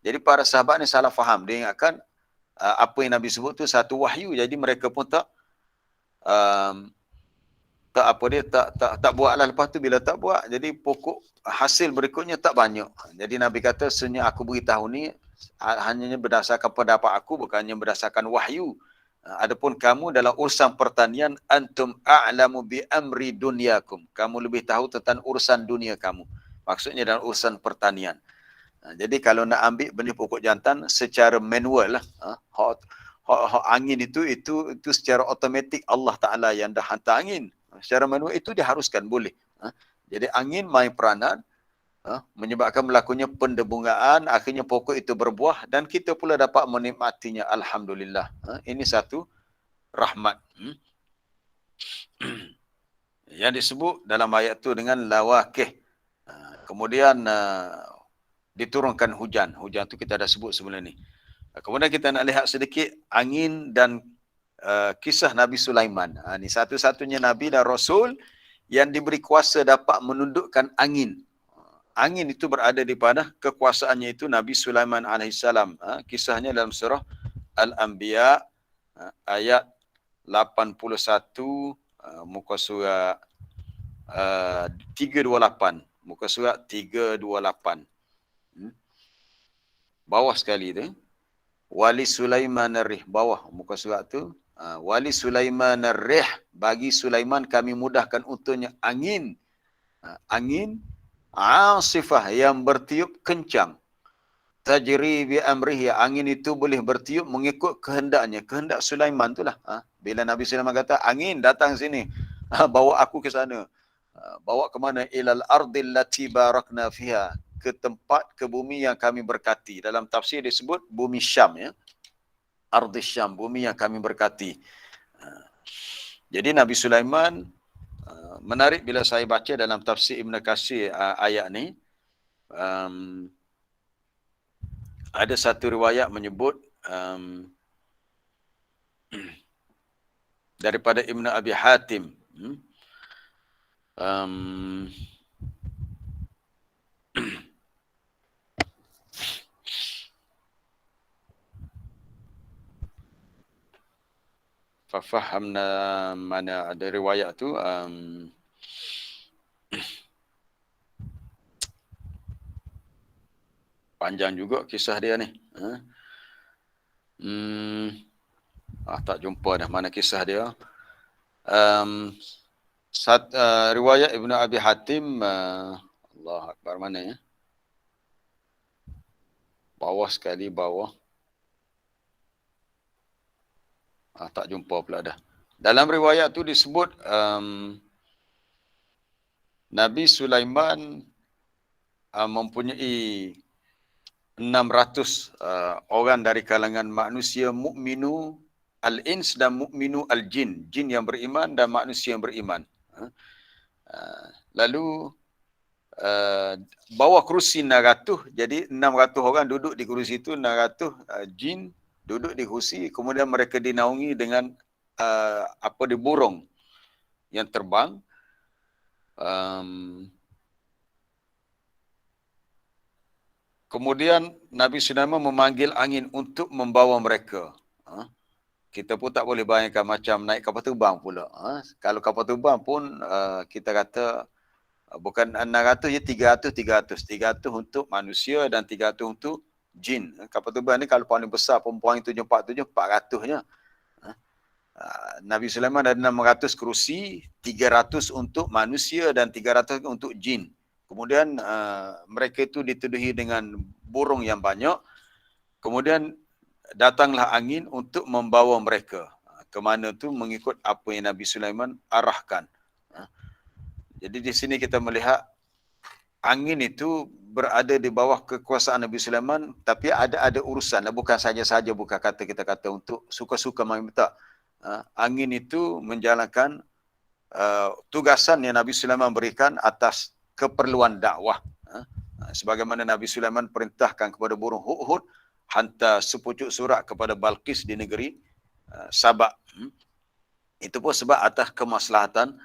Jadi para sahabat ni salah faham. Dia ingatkan apa yang Nabi sebut tu satu wahyu. Jadi mereka pun tak buatlah. Lepas tu bila tak buat, jadi pokok hasil berikutnya tak banyak. Jadi Nabi kata, sebenarnya aku beritahu ni hanya berdasarkan pendapat aku, bukannya berdasarkan wahyu. Adapun kamu dalam urusan pertanian, antum a'lamu bi amri dunyakum. Kamu lebih tahu tentang urusan dunia kamu. Maksudnya dalam urusan pertanian. Jadi kalau nak ambil benih pokok jantan secara manual lah, angin itu secara automatik Allah Ta'ala yang dah hantar angin. Secara manual itu diharuskan, boleh. Jadi angin main peranan, menyebabkan berlakunya pendebungaan, akhirnya pokok itu berbuah dan kita pula dapat menikmatinya, alhamdulillah. Ini satu rahmat. Yang disebut dalam ayat tu dengan lawakih. Kemudian diturunkan hujan. Hujan tu kita dah sebut sebelum ni. Kemudian kita nak lihat sedikit angin dan kisah Nabi Sulaiman. Ini satu-satunya Nabi dan Rasul yang diberi kuasa dapat menundukkan angin. Angin itu berada di pada kekuasaannya itu Nabi Sulaiman AS. Kisahnya dalam surah Al-Anbiya ayat 81, muka surat 328. Muka surat 328. Bawah sekali tu. Wali Sulaiman ar-rih. Bawah muka surat tu. Wali Sulaiman ar-rih. Bagi Sulaiman kami mudahkan untuknya angin. Angin asifah yang bertiup kencang. tajri bi amrihi, angin itu boleh bertiup mengikut kehendaknya, kehendak Sulaiman itulah. Bila Nabi Sulaiman kata, angin datang sini, bawa aku ke sana. Bawa ke mana? Ilal ardil lati barakna fiha, ke tempat, ke bumi yang kami berkati. Dalam tafsir disebut bumi Syam, ya. Ardis Syam, bumi yang kami berkati. Jadi Nabi Sulaiman, menarik bila saya baca dalam tafsir Ibn Katsir ayat ni, ada satu riwayat menyebut daripada Ibn Abi Hatim, fafahamna, mana ada riwayat tu, panjang juga kisah dia ni. Tak jumpa dah mana kisah dia. Riwayat Ibn Abi Hatim, Allah Akbar, mana ya? Bawah sekali, bawah. Tak jumpa pula dah. Dalam riwayat tu disebut Nabi Sulaiman mempunyai 600 orang dari kalangan manusia mukminu al-ins dan mukminu al-jin, jin yang beriman dan manusia yang beriman. Lalu bawa kerusi 600, jadi 600 orang duduk di kerusi itu, 600 jin duduk di kerusi, kemudian mereka dinaungi dengan di burung yang terbang. Kemudian Nabi Sulaiman memanggil angin untuk membawa mereka. Kita pun tak boleh bayangkan macam naik kapal terbang pula. Kalau kapal terbang pun kita kata bukan 600 je, 300 untuk manusia dan 300 untuk jin. Kapal terbang ni kalau paling besar perempuan 747, 400-nya. Nabi Sulaiman ada 600 kerusi, 300 untuk manusia dan 300 untuk jin. Kemudian mereka itu dituduhi dengan burung yang banyak. Kemudian datanglah angin untuk membawa mereka ke mana tu mengikut apa yang Nabi Sulaiman arahkan. Jadi di sini kita melihat angin itu berada di bawah kekuasaan Nabi Sulaiman, tapi ada urusan, bukan saja-saja, bukan kata kita kata untuk suka-suka main tak. Angin itu menjalankan tugasan yang Nabi Sulaiman berikan atas keperluan dakwah. Sebagaimana Nabi Sulaiman perintahkan kepada burung hudhud hantar sepucuk surat kepada Balqis di negeri Sabak. Itu pun sebab atas kemaslahatan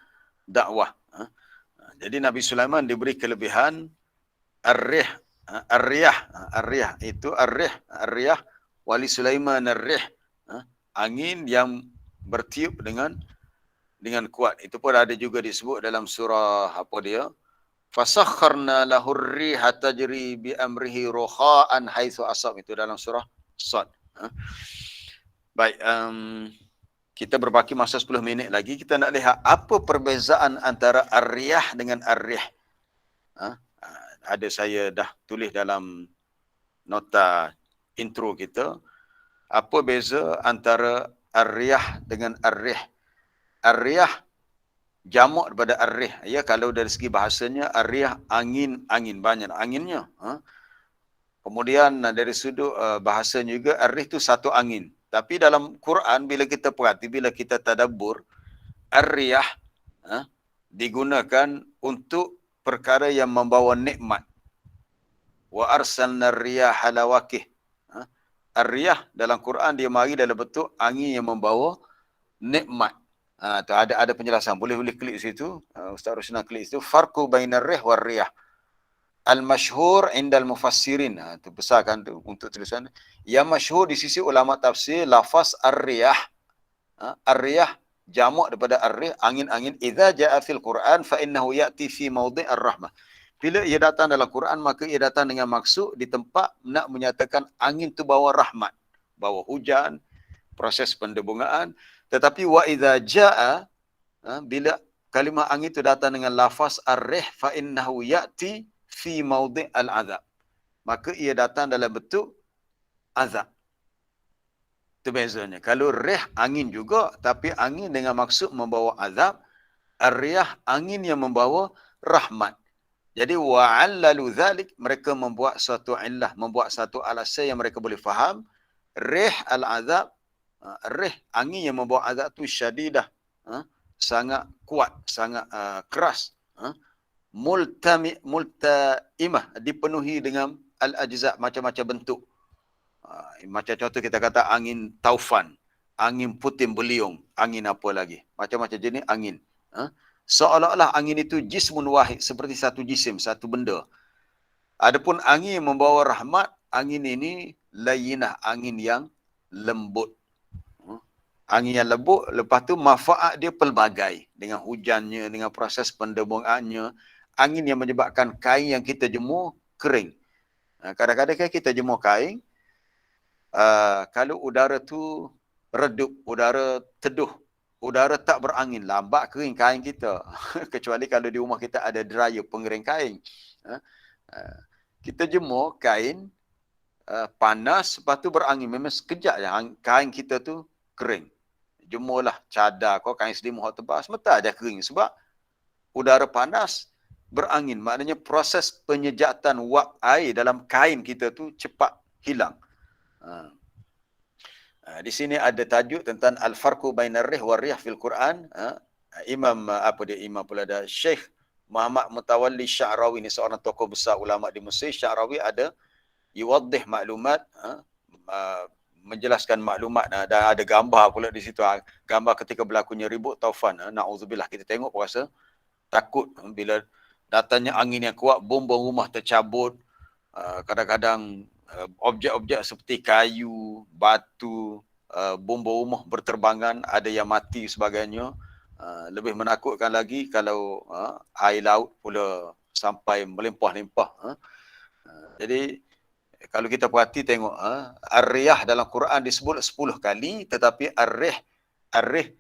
dakwah. Jadi Nabi Sulaiman diberi kelebihan ar-rih, itu ar-rih, wali Sulaiman ar-rih, angin yang bertiup dengan kuat. Itu pun ada juga disebut dalam surah fasakharna lahur riha tajri bi amrihi ruha'an haitsu asab, itu dalam surah Sad. Baik, kita berbaki masa 10 minit lagi. Kita nak lihat apa perbezaan antara ar-riyah dengan ar-rih. Ada saya dah tulis dalam nota intro kita. Apa beza antara ar-riyah dengan ar-rih? Ar-riyah jamak daripada ar-rih. Ya, kalau dari segi bahasanya ar-rih angin banyak anginnya. Kemudian dari sudut bahasanya juga ar-rih itu satu angin. Tapi dalam Quran bila kita perhati, bila kita tadabbur, ar-rih digunakan untuk perkara yang membawa nikmat. Wa arsalna ar-riyaha lawaqih. Ar-rih dalam Quran dia mari dalam bentuk angin yang membawa nikmat. Tu ada penjelasan. Boleh klik situ. Ustaz Rosna klik situ. Farqu bainar rih war riyah. Al-masyhur indal mufassirin. Itu besar kan tu untuk tulisan. Yang masyhur di sisi ulama tafsir, lafaz ar-riyah. Ar-riyah jamak daripada ar-rih, angin-angin. Idza jaa fil Quran fa innahu ya'ti fi mawdi' ar-rahmah. Bila ia datang dalam Quran, maka ia datang dengan maksud di tempat nak menyatakan angin tu bawa rahmat, bawa hujan, proses pendebungaan. Tetapi wa idza jaa, bila kalimah angin itu datang dengan lafaz ar-rih fa innahu ya'ti fi mawdi' al-'adzab, maka ia datang dalam bentuk azab. Itu bezanya. Kalau rih angin juga, tapi angin dengan maksud membawa azab. Ar-riyah angin yang membawa rahmat. Jadi wa'allalu dhalik, mereka membuat suatu illah, membuat satu alasan yang mereka boleh faham. Rih al-azab, rih angin yang membawa azab tu syadidah, sangat kuat, sangat keras, multaimah, dipenuhi dengan al-ajza', macam-macam bentuk. Macam contoh kita kata angin taufan, angin puting beliung, angin apa lagi, macam-macam jenis angin. Seolah-olah angin itu jismun wahid, seperti satu jisim, satu benda. Adapun angin yang membawa rahmat, angin ini layinah, angin yang lembut. Angin yang lembut, lepas tu manfaat dia pelbagai. Dengan hujannya, dengan proses pendebuannya. Angin yang menyebabkan kain yang kita jemur kering. Kadang-kadang kan kita jemur kain, kalau udara tu redup, udara teduh, udara tak berangin, lambat kering kain kita. Kecuali kalau di rumah kita ada dryer, pengering kain. Kita jemur kain, panas, lepas tu berangin. Memang sekejap je kain kita tu kering. Jemurlah cadar kau, kain selimut tebal, sebentar aja kering. Sebab udara panas, berangin. Maknanya proses penyejatan wap air dalam kain kita tu cepat hilang. Di sini ada tajuk tentang al-farqu bainar rih war riyah fil Quran. Imam pula ada Syekh Muhammad Mutawalli Sya'rawi, ni seorang tokoh besar ulama di Mesir. Sya'rawi ada yuwaddih maklumat, menjelaskan maklumat, dan ada gambar pula di situ. Gambar ketika berlakunya ribut taufan. Na'udzubillah, kita tengok rasa takut bila datangnya angin yang kuat, bom-bom rumah tercabut. Kadang-kadang objek-objek seperti kayu, batu, bom-bom rumah berterbangan, ada yang mati sebagainya. Lebih menakutkan lagi kalau air laut pula sampai melimpah-limpah. Jadi kalau kita perhati tengok, ar-riyah dalam Quran disebut 10 kali, tetapi ar-rih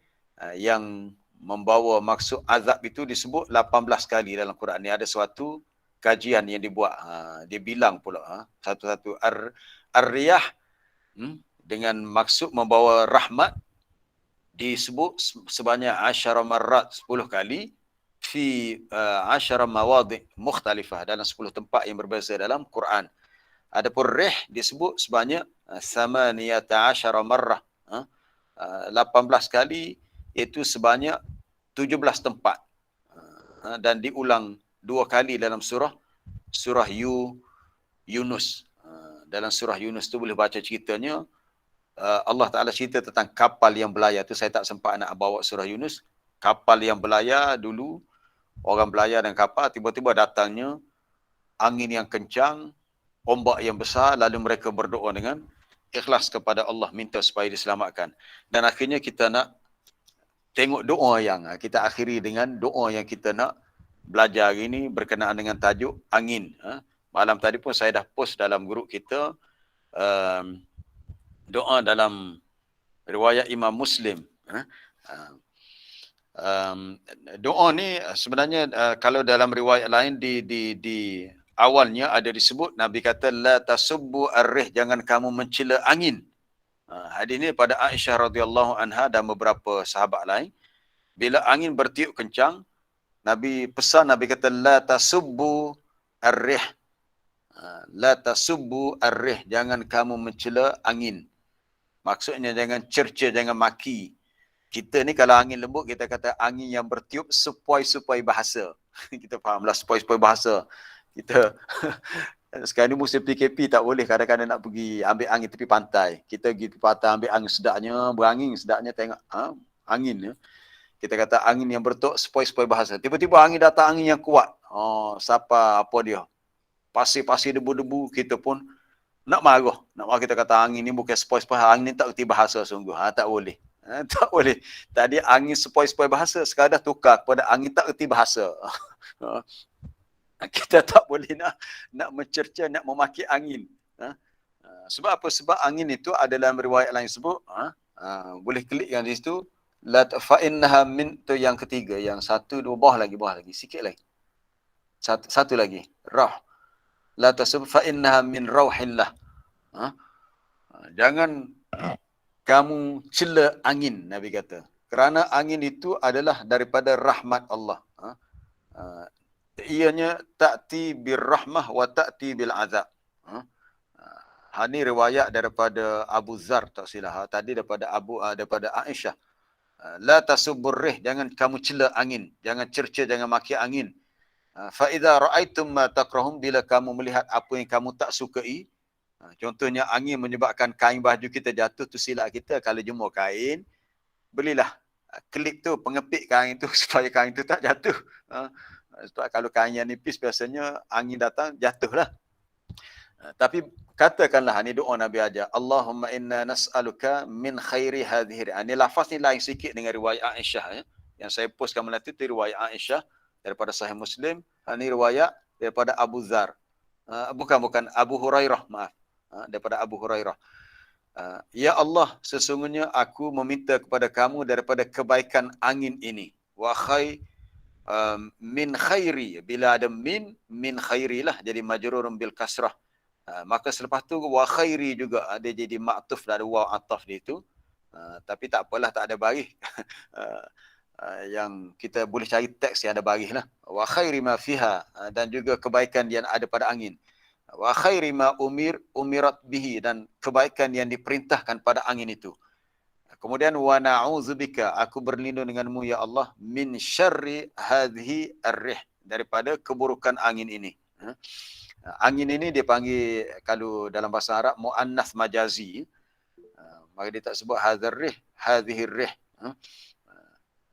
yang membawa maksud azab itu disebut 18 kali dalam Quran. Ni ada suatu kajian yang dibuat, dia bilang pula satu-satu. Ar-riyah dengan maksud membawa rahmat disebut sebanyak 10 marrat, 10 kali, fi 10 mawadhi' mukhtalifah, dalam 10 tempat yang berbeza dalam Quran. Adapun rih disebut sebanyak 18 marrah, 18 kali, iaitu sebanyak 17 tempat, dan diulang 2 kali dalam surah Yunus. Dalam surah Yunus tu boleh baca ceritanya, Allah Ta'ala cerita tentang kapal yang berlayar. Tu saya tak sempat nak bawa surah Yunus. Kapal yang berlayar dulu, orang berlayar dan kapal, tiba-tiba datangnya angin yang kencang, ombak yang besar, lalu mereka berdoa dengan ikhlas kepada Allah, minta supaya diselamatkan. Dan akhirnya kita nak tengok doa yang kita akhiri dengan doa yang kita nak belajar hari ini berkenaan dengan tajuk angin. Malam tadi pun saya dah post dalam grup kita doa dalam riwayat Imam Muslim. Doa ni sebenarnya kalau dalam riwayat lain di awalnya ada disebut, Nabi kata la tasubbu ar-rih, jangan kamu mencela angin. Hadis ni pada Aisyah radhiyallahu anha dan beberapa sahabat lain. Bila angin bertiup kencang, Nabi pesan, Nabi kata la tasubbu ar-rih. La tasubbu ar-rih, jangan kamu mencela angin. Maksudnya jangan cerca, jangan maki. Kita ni kalau angin lembut, kita kata angin yang bertiup sepoi-sepoi bahasa. Kita fahamlah sepoi-sepoi bahasa. Kita sekarang ni musim PKP, tak boleh kadang-kadang nak pergi ambil angin tepi pantai. Kita pergi tepi pantai ambil angin sedapnya, berangin sedapnya, tengok angin ya. Kita kata angin yang bertiup sepoi-sepoi bahasa. Tiba-tiba angin datang, angin yang kuat. Siapa apa dia? Pasir-pasir, debu-debu, kita pun nak marah. Kita kata angin ni bukan sepoi-sepoi, angin ni tak erti bahasa sungguh. Tak boleh. Tak boleh. Tadi angin sepoi-sepoi bahasa, sekarang dah tukar kepada angin tak erti bahasa. Kita tak boleh nak mencerca, nak memaki angin. Sebab apa? Sebab angin itu ada dalam riwayat lain sebut, boleh klik yang di situ, la fa'innaha min, tu yang ketiga, yang satu, dua, bawah lagi, sikit lagi. Satu lagi, rah. la tasub fa innaha min rauhillah. Jangan kamu cela angin, Nabi kata. Kerana angin itu adalah daripada rahmat Allah. Ianya ta'ti birrahmah wa ta'ti bil azab. Ini riwayat daripada Abu Zar, tak silap. Tadi daripada Aisyah. La tasubbur rih, jangan kamu cela angin, jangan cerca, jangan maki angin. Fa idza ra'aitum ma takrahum, bila kamu melihat apa yang kamu tak sukai, contohnya angin menyebabkan kain baju kita jatuh, tu silap kita. Kalau jemur kain, belilah klip tu, pengepit kain tu supaya kain tu tak jatuh. Sebab kalau kain yang nipis biasanya angin datang jatuhlah. Tapi katakanlah, ni doa Nabi ajar, Allahumma inna nas'aluka min khairi hadhihi. Ni lafaz ni lain sikit dengan riwayat Aisyah. Yang saya postkan malam tu riwayat Aisyah daripada Sahih Muslim. Ni riwayat daripada Abu Zar. Bukan Abu Hurairah, maaf. Daripada Abu Hurairah. Ya Allah, sesungguhnya aku meminta kepada kamu daripada kebaikan angin ini. Wa min khairi. Bila ada min khairi lah, jadi majrurun bil kasrah. Maka selepas tu wa khairi juga ada jadi maktuf, ada waw ataf di itu. Tapi tak apalah, tak ada baris. Yang kita boleh cari teks yang ada baris lah. Wa khairi ma fiha, dan juga kebaikan yang ada pada angin. Wa khairi ma umirat bihi, dan kebaikan yang diperintahkan pada angin itu. Kemudian wa na'udzubika, aku berlindung denganmu ya Allah, min syarri hadhihi ar-rih, daripada keburukan angin ini. Angin ini dia panggil, kalau dalam bahasa Arab, muannas majazi. Maka dia tak sebut hadzal rih, hadhihi rih.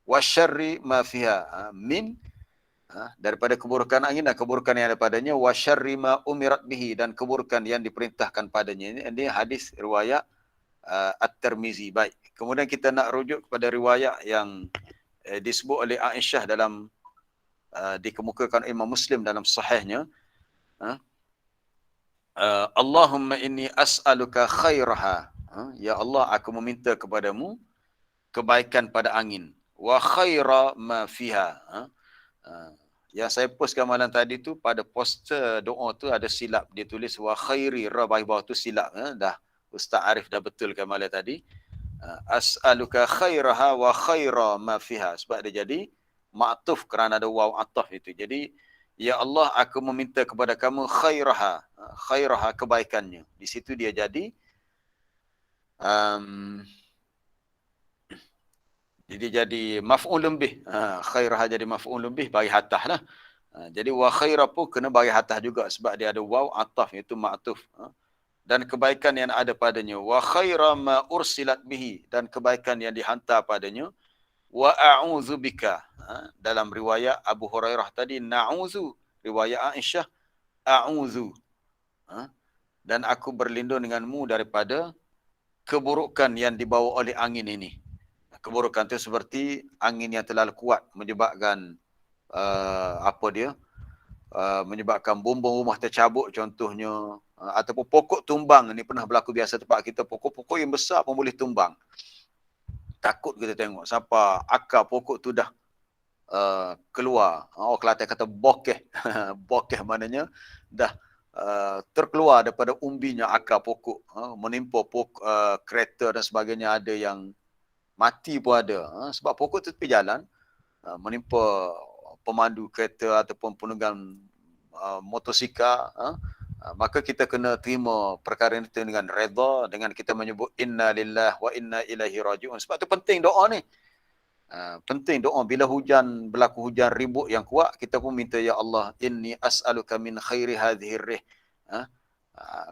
Wa syarri ma fiha, min, daripada keburukan angin dan keburukan yang ada padanya. Wa syarri ma umirat bihi, dan keburukan yang diperintahkan padanya. Ini hadis riwayat At-Tirmizi. Baik. Kemudian kita nak rujuk kepada riwayat yang disebut oleh Aisyah dalam dikemukakan Imam Muslim dalam sahihnya. Allahumma inni as'aluka khairaha. Ya Allah, aku meminta kepadamu kebaikan pada angin. Wa khaira ma fiha. Yang saya postkan malam tadi tu, pada poster doa tu ada silap. Dia tulis wa khairi, ra bawah tu silap. Dah Ustaz Arif dah betulkan malam tadi. As'aluka khairaha wa khaira ma fiha. Sebab dia jadi ma'tuf kerana ada waw ataf itu. Jadi, ya Allah, aku meminta kepada kamu khairaha. Khairaha, kebaikannya. Di situ dia jadi jadi maf'ulun bih. Khairaha jadi maf'ulun bih, bagi hatah lah. Jadi wa khaira pun kena bagi hatah juga, sebab dia ada waw ataf, iaitu ma'tuf. Dan kebaikan yang ada padanya. Wa khaira ma ursilat bihi, dan kebaikan yang dihantar padanya. Wa a'udzubika. Dalam riwayat Abu Hurairah tadi, na'udzu. Riwayat Aisyah, a'udzu. Dan aku berlindung denganmu daripada keburukan yang dibawa oleh angin ini. Keburukan itu seperti angin yang terlalu kuat, menyebabkan menyebabkan bumbung rumah tercabut contohnya, ataupun pokok tumbang. Ini pernah berlaku biasa tempat kita, pokok-pokok yang besar pun boleh tumbang. Takut kita tengok sampai akar pokok tu dah keluar. Orang Kelantan kata bokeh. Bokeh maknanya dah terkeluar daripada umbinya akar pokok. Menimpa kereta dan sebagainya, ada yang mati pun ada. Sebab pokok tu tepi jalan, menimpa pemandu kereta ataupun penunggang motosikal. Maka kita kena terima perkara itu dengan redha, dengan kita menyebut inna lillahi wa inna ilaihi raji'un. Sebab tu penting doa ni. Penting doa bila hujan, berlaku hujan ribut yang kuat, kita pun minta ya Allah, inni as'aluka min khairi hadhihi rih.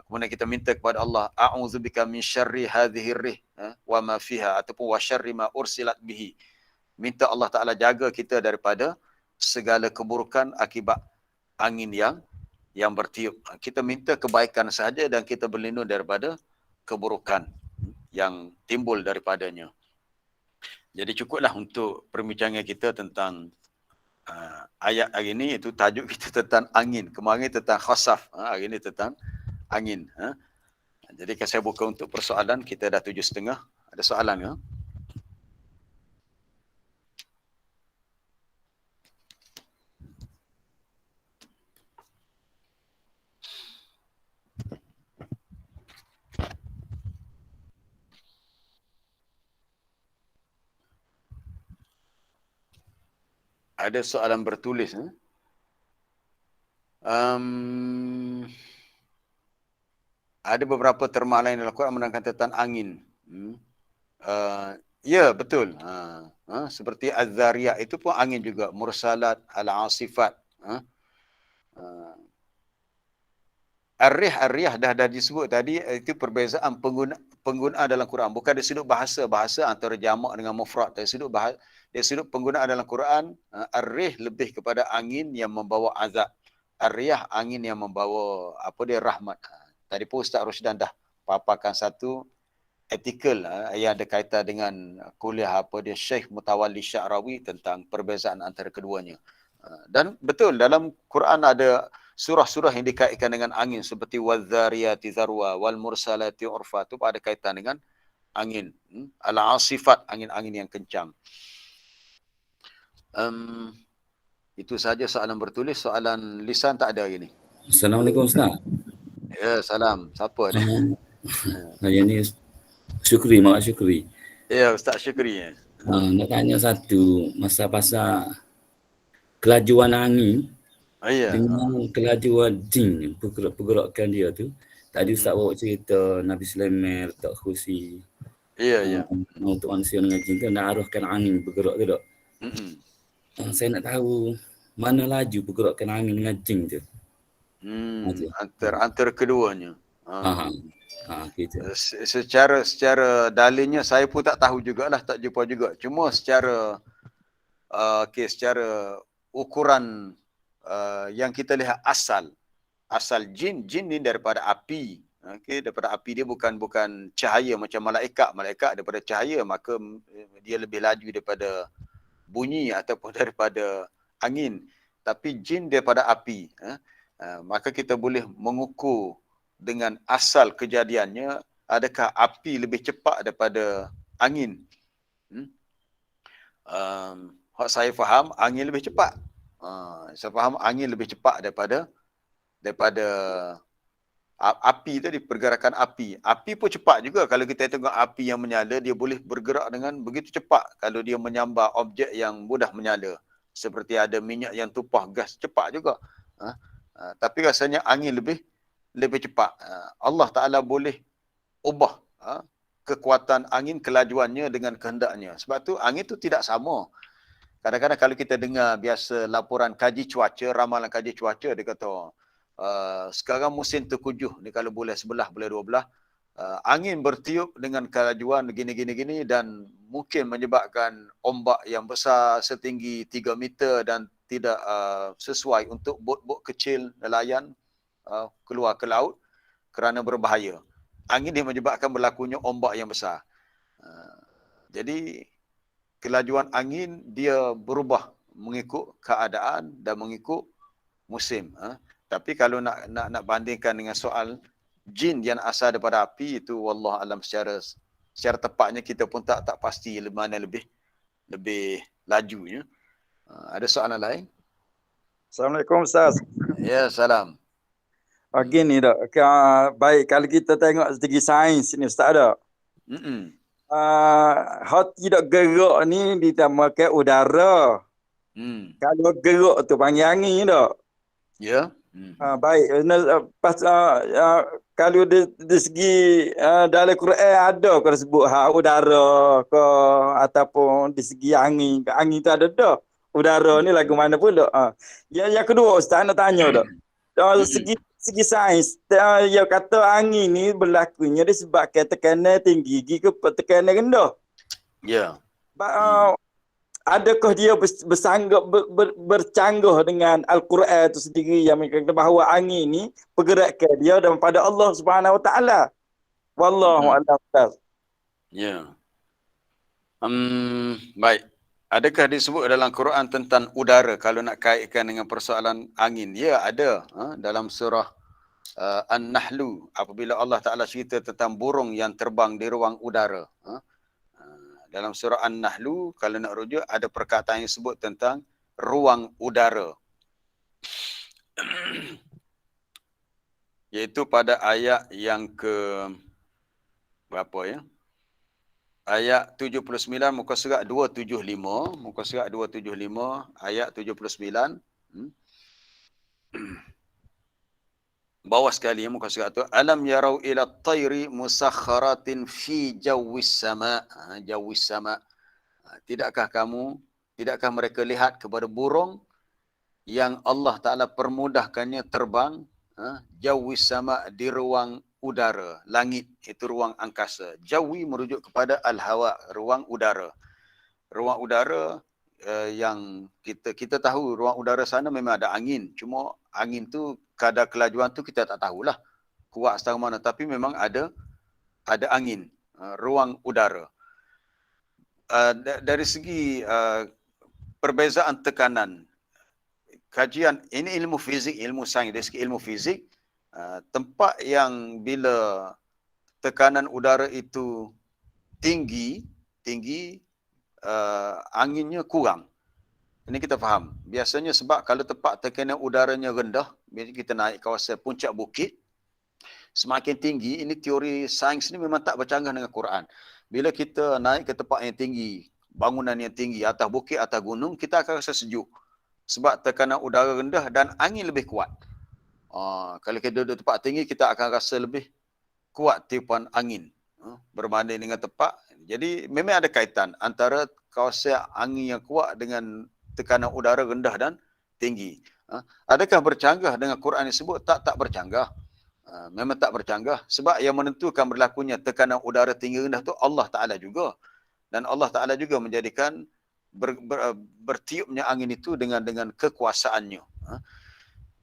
Kemudian kita minta kepada Allah, a'udzubika min syarri hadhihi rih wa ma fiha, ataupun wa syarri ma ursilat bihi. Minta Allah Taala jaga kita daripada segala keburukan akibat angin yang bertiup. Kita minta kebaikan sahaja dan kita berlindung daripada keburukan yang timbul daripadanya. Jadi cukuplah untuk perbincangan kita tentang ayat hari ini, itu tajuk kita tentang angin. Kemarin tentang khasaf, hari ini tentang angin. Jadi saya buka untuk persoalan, kita dah 7.30. Ada soalan ke? ada soalan bertulis. Ada beberapa terma lain dalam Quran menerangkan tentang angin. Ya, betul. Seperti Az-Zariyat itu pun angin juga. Mursalat, Al-Asifat. Ar-Rih dah disebut tadi, itu perbezaan pengguna dalam Quran. Bukan dari sudut bahasa antara jamak dengan mufrad. Dari sudut penggunaan dalam Quran, Ar-Rih lebih kepada angin yang membawa azab. Ar-Riyah angin yang membawa rahmat. Tadi pun Ustaz Rusdan dah paparkan satu artikel yang ada kaitan dengan kuliah Syekh Mutawalli Sya'rawi tentang perbezaan antara keduanya. Dan betul dalam Quran ada surah-surah yang dikaitkan dengan angin seperti Wadh-Dhariyati Dharwa, Wal Mursalati Urfa, itu ada kaitan dengan angin. Al-Asifat, angin-angin yang kencang. Itu saja soalan bertulis. Soalan lisan tak ada hari ni. Assalamualaikum Ustaz. Ya, salam. Siapa ni? Saya ni Syukri, Mak Syukri. Ya, Ustaz Syukri. Nak tanya satu, masa pasal kelajuan angin dengan kelajuan jin, pergerakan dia tu. Tadi Ustaz bawa cerita Nabi Sulaiman letak kursi. Ya. Untuk manusia dengan jin tu nak arahkan angin bergerak tu tak? Saya nak tahu mana laju pergerakan angin dengan jin tu. Antara keduanya. Gitu. Secara dalilnya saya pun tak tahu jugalah, tak jumpa juga. Cuma secara secara ukuran yang kita lihat asal jin ni daripada api. Daripada api, dia bukan cahaya macam malaikat. Malaikat daripada cahaya, maka dia lebih laju daripada bunyi ataupun daripada angin. Tapi jin daripada api. Maka kita boleh mengukur dengan asal kejadiannya, adakah api lebih cepat daripada angin? Saya faham angin lebih cepat. Saya faham angin lebih cepat daripada api tadi, pergerakan api. Api pun cepat juga. Kalau kita tengok api yang menyala, dia boleh bergerak dengan begitu cepat kalau dia menyambar objek yang mudah menyala. Seperti ada minyak yang tumpah, gas, cepat juga. Tapi rasanya angin lebih cepat. Allah Ta'ala boleh ubah kekuatan angin, kelajuannya dengan kehendaknya. Sebab tu angin tu tidak sama. Kadang-kadang kalau kita dengar biasa laporan kaji cuaca, ramalan kaji cuaca, dia kata sekarang musim terkujuh ni, kalau bulan 11, bulan 12, angin bertiup dengan kelajuan gini dan mungkin menyebabkan ombak yang besar setinggi 3 meter dan tidak sesuai untuk bot-bot kecil nelayan keluar ke laut kerana berbahaya. Angin dia menyebabkan berlakunya ombak yang besar. Jadi kelajuan angin dia berubah mengikut keadaan dan mengikut musim. Tapi kalau nak bandingkan dengan soal jin yang asal daripada api, itu wallah alam, secara tepatnya kita pun tak pasti mana lebih lajunya. Ada soalan lain? Assalamualaikum Ustaz. Ya, salam. Gini dak, baik kalau kita tengok segi sains ni Ustaz dak. Hot tidak gerak ni ditamakan udara. Kalau gerak tu panggil angin dak. Ya. Baik. Kalau di segi dalam Quran ada kalau sebut udara ke ataupun di segi angin tu ada dak. Udara ni lagu mana pun dak. Yang kedua Ustaz nak tanya dak. Segi sains, dia kata angin ni berlakunya disebabkan tekanan tinggi ke tekanan rendah. Ya. Adakah dia bercanggah dengan Al-Quran itu sendiri yang mengatakan bahawa angin ni pergerakan dia daripada Allah Subhanahu Wa Taala. Wallahu a'lam. Ya. Baik. Adakah disebut dalam Quran tentang udara kalau nak kaitkan dengan persoalan angin? Ya, ada. Dalam surah An-Nahlu, apabila Allah Ta'ala cerita tentang burung yang terbang di ruang udara. Dalam surah An-Nahlu, kalau nak rujuk, ada perkataan yang sebut tentang ruang udara. Iaitu pada ayat yang ke berapa ya? ayat 79 muka surat 275, muka surat 275 ayat 79. Bawah sekali muka surat tu, alam yarau ila at-tayri musakhkharatin fi jawis sama. Jawis sama. Tidakkah mereka lihat kepada burung yang Allah Ta'ala permudahkannya terbang jawis sama, di ruang udara, langit, itu ruang angkasa. Jawi merujuk kepada al-hawa, ruang udara. Ruang udara yang kita tahu ruang udara sana memang ada angin. Cuma angin tu kadar kelajuan tu kita tak tahulah kuat setara mana, tapi memang ada angin, ruang udara. Dari segi perbezaan tekanan, kajian ini ilmu fizik, ilmu sains, dari segi ilmu fizik, tempat yang bila tekanan udara itu tinggi, anginnya kurang. Ini kita faham. Biasanya sebab kalau tempat tekanan udaranya rendah, bila kita naik kawasan puncak bukit, semakin tinggi, ini teori sains ni memang tak bercanggah dengan Quran. Bila kita naik ke tempat yang tinggi, bangunan yang tinggi, atas bukit, atas gunung, kita akan rasa sejuk. Sebab tekanan udara rendah dan angin lebih kuat. Kalau kita duduk tempat tinggi, kita akan rasa lebih kuat tiupan angin berbanding dengan tempat. Jadi memang ada kaitan antara kawasan angin yang kuat dengan tekanan udara rendah dan tinggi. Adakah bercanggah dengan Quran disebut? Tak bercanggah. Memang tak bercanggah. Sebab yang menentukan berlakunya tekanan udara tinggi rendah tu Allah Ta'ala juga. Dan Allah Ta'ala juga menjadikan bertiupnya angin itu dengan kekuasaannya.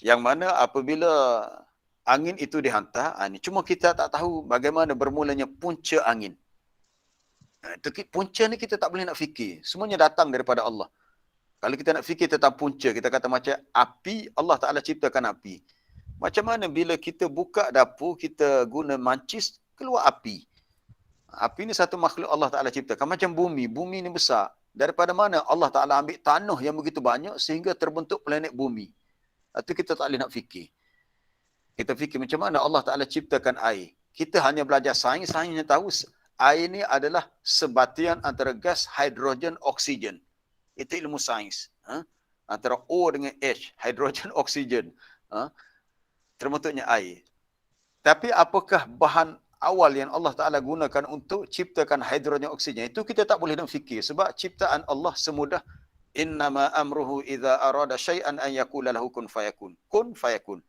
Yang mana apabila angin itu dihantar, cuma kita tak tahu bagaimana bermulanya punca angin. Punca ni kita tak boleh nak fikir. Semuanya datang daripada Allah. Kalau kita nak fikir tentang punca, kita kata macam api, Allah Ta'ala ciptakan api. Macam mana bila kita buka dapur, kita guna mancis, keluar api. Api ni satu makhluk Allah Ta'ala ciptakan. Macam bumi. Bumi ni besar. Daripada mana Allah Ta'ala ambil tanah yang begitu banyak sehingga terbentuk planet bumi. Itu kita tak boleh nak fikir. Kita fikir macam mana Allah Ta'ala ciptakan air. Kita hanya belajar sains yang tahu air ni adalah sebatian antara gas hidrogen oksigen. Itu ilmu sains. Antara O dengan H, hidrogen oksigen. Terbentuknya air. Tapi apakah bahan awal yang Allah Ta'ala gunakan untuk ciptakan hidrogen oksigen? Itu kita tak boleh nak fikir. Sebab ciptaan Allah semudah innama amruhu idza arada syai'an an yaqula lahu kun fayakun. Kun fayakun.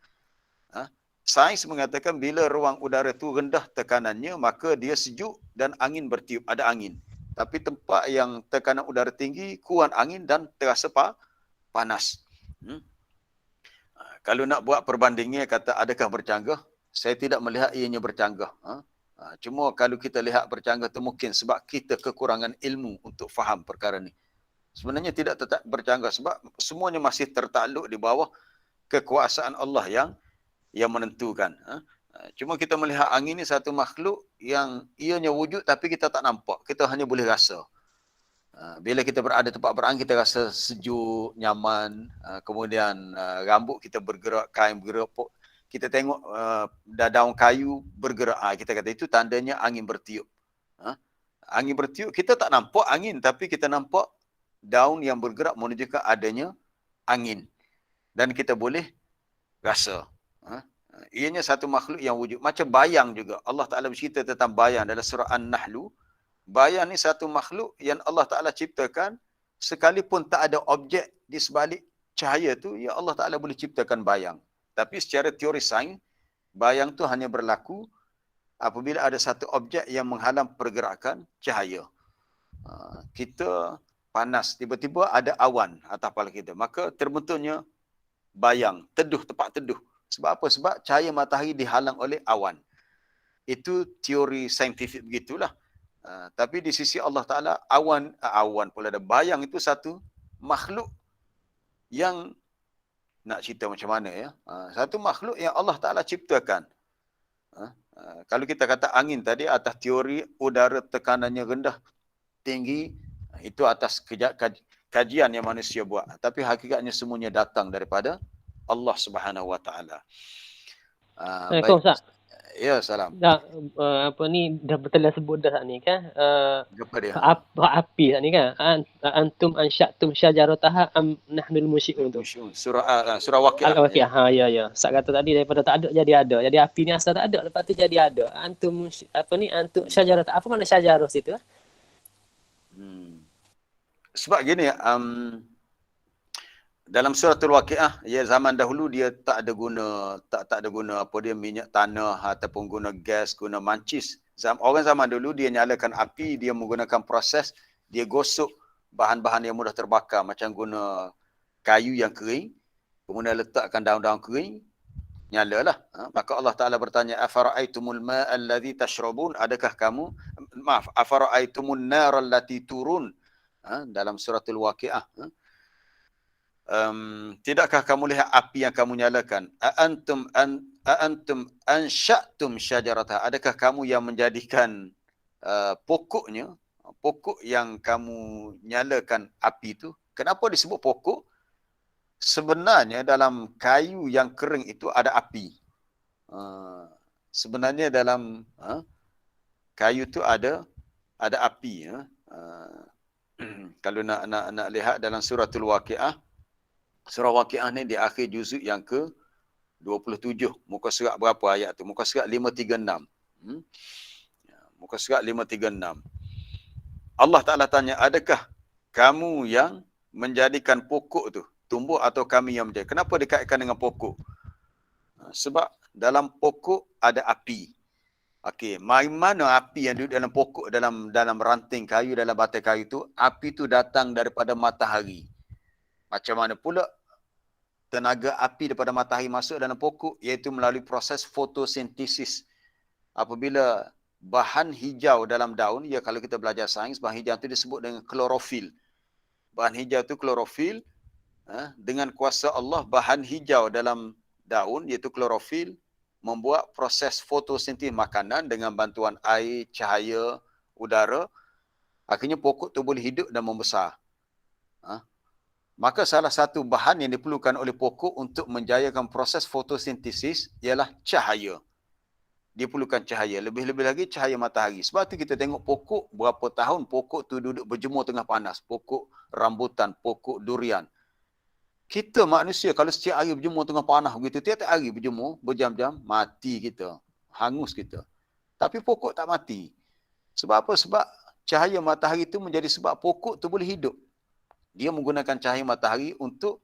Sains mengatakan bila ruang udara itu rendah tekanannya, maka dia sejuk dan angin bertiup, ada angin. Tapi tempat yang tekanan udara tinggi, kurang angin dan terasa panas. Kalau nak buat perbandingan, kata adakah bercanggah? Saya tidak melihat ianya bercanggah. Cuma kalau kita lihat bercanggah itu mungkin sebab kita kekurangan ilmu untuk faham perkara ni. Sebenarnya tidak tetap bercanggah sebab semuanya masih tertakluk di bawah kekuasaan Allah yang menentukan. Cuma kita melihat angin ni satu makhluk yang ianya wujud tapi kita tak nampak. Kita hanya boleh rasa. Bila kita berada tempat berangin, kita rasa sejuk, nyaman. Kemudian rambut kita bergerak, kain bergerak. Kita tengok daun kayu bergerak. Kita kata itu tandanya angin bertiup. Angin bertiup, kita tak nampak angin tapi kita nampak daun yang bergerak menunjukkan adanya angin. Dan kita boleh rasa. Ianya satu makhluk yang wujud. Macam bayang juga. Allah Ta'ala bercerita tentang bayang dalam surah An-Nahlu. Bayang ni satu makhluk yang Allah Ta'ala ciptakan. Sekalipun tak ada objek di sebalik cahaya tu, ya Allah Ta'ala boleh ciptakan bayang. Tapi secara teori sains, bayang tu hanya berlaku apabila ada satu objek yang menghalang pergerakan cahaya. Kita panas, tiba-tiba ada awan atas kepala kita. Maka terbentuknya bayang, teduh, tempat teduh. Sebab apa? Sebab cahaya matahari dihalang oleh awan. Itu teori saintifik begitulah. Tapi di sisi Allah Ta'ala, awan pula ada. Bayang itu satu makhluk yang, nak cerita macam mana ya? Satu makhluk yang Allah Ta'ala ciptakan. Kalau kita kata angin tadi, atas teori udara tekanannya rendah, tinggi, itu atas kajian yang manusia buat. Tapi hakikatnya semuanya datang daripada Allah Subhanahu Wa Taala. Assalamualaikum Ustaz. Ya, salam. Dah, apa ni dah betul dah sebut dah ni kan. Apa dia? Api ni kan. Antum ansya'tum syajarataha am nahnul musyi'un tu. Surah Waqiah. Al-Waqiah. Ha, ya. Ustaz kata tadi daripada tak ada jadi ada. Jadi api ni asal tak ada, lepas tu jadi ada. Antum antum syajarat. Apa makna syajarah situ? Sebab gini, dalam suratul Waqiah, ya zaman dahulu dia tak ada guna apa dia minyak tanah ataupun guna gas, guna mancis. Orang zaman dulu dia nyalakan api, dia menggunakan proses, dia gosok bahan-bahan yang mudah terbakar macam guna kayu yang kering, kemudian letakkan daun-daun kering, nyalalah. Maka Allah Taala bertanya, afara'aitumul ma'a allazi tashrabun? Afara'aitumun nar allati turun? Dalam suratul Waqiah. Tidakkah kamu lihat api yang kamu nyalakan? Antum ansya'tum syajaratah? Adakah kamu yang menjadikan pokoknya, pokok yang kamu nyalakan api itu? Kenapa disebut pokok? Sebenarnya dalam kayu yang kering itu ada api. Sebenarnya dalam kayu itu ada api. Kalau nak lihat dalam suratul Waqiah, surah Waqiah ni di akhir juzuk yang ke 27. Muka surat berapa ayat tu? Muka surat 536. Muka surat 536. Allah Ta'ala tanya, adakah kamu yang menjadikan pokok tu tumbuh atau kami yang menjadi? Kenapa dikaitkan dengan pokok? Sebab dalam pokok ada api. Okey, mana api yang duduk dalam pokok, dalam ranting kayu, dalam batai kayu tu? Api tu datang daripada matahari. Macam mana pula tenaga api daripada matahari masuk dalam pokok? Iaitu melalui proses fotosintesis. Apabila bahan hijau dalam daun, ya kalau kita belajar sains, bahan hijau itu disebut dengan klorofil. Bahan hijau itu klorofil. Dengan kuasa Allah, bahan hijau dalam daun, iaitu klorofil, membuat proses fotosintesis makanan dengan bantuan air, cahaya, udara. Akhirnya pokok itu boleh hidup dan membesar. Maka salah satu bahan yang diperlukan oleh pokok untuk menjayakan proses fotosintesis ialah cahaya. Dia perlukan cahaya. Lebih-lebih lagi cahaya matahari. Sebab tu kita tengok pokok, berapa tahun pokok tu duduk berjemur tengah panas. Pokok rambutan, pokok durian. Kita manusia kalau setiap hari berjemur tengah panas begitu, tiap-tiap hari berjemur, berjam-jam, mati kita. Hangus kita. Tapi pokok tak mati. Sebab apa? Sebab cahaya matahari itu menjadi sebab pokok tu boleh hidup. Dia menggunakan cahaya matahari untuk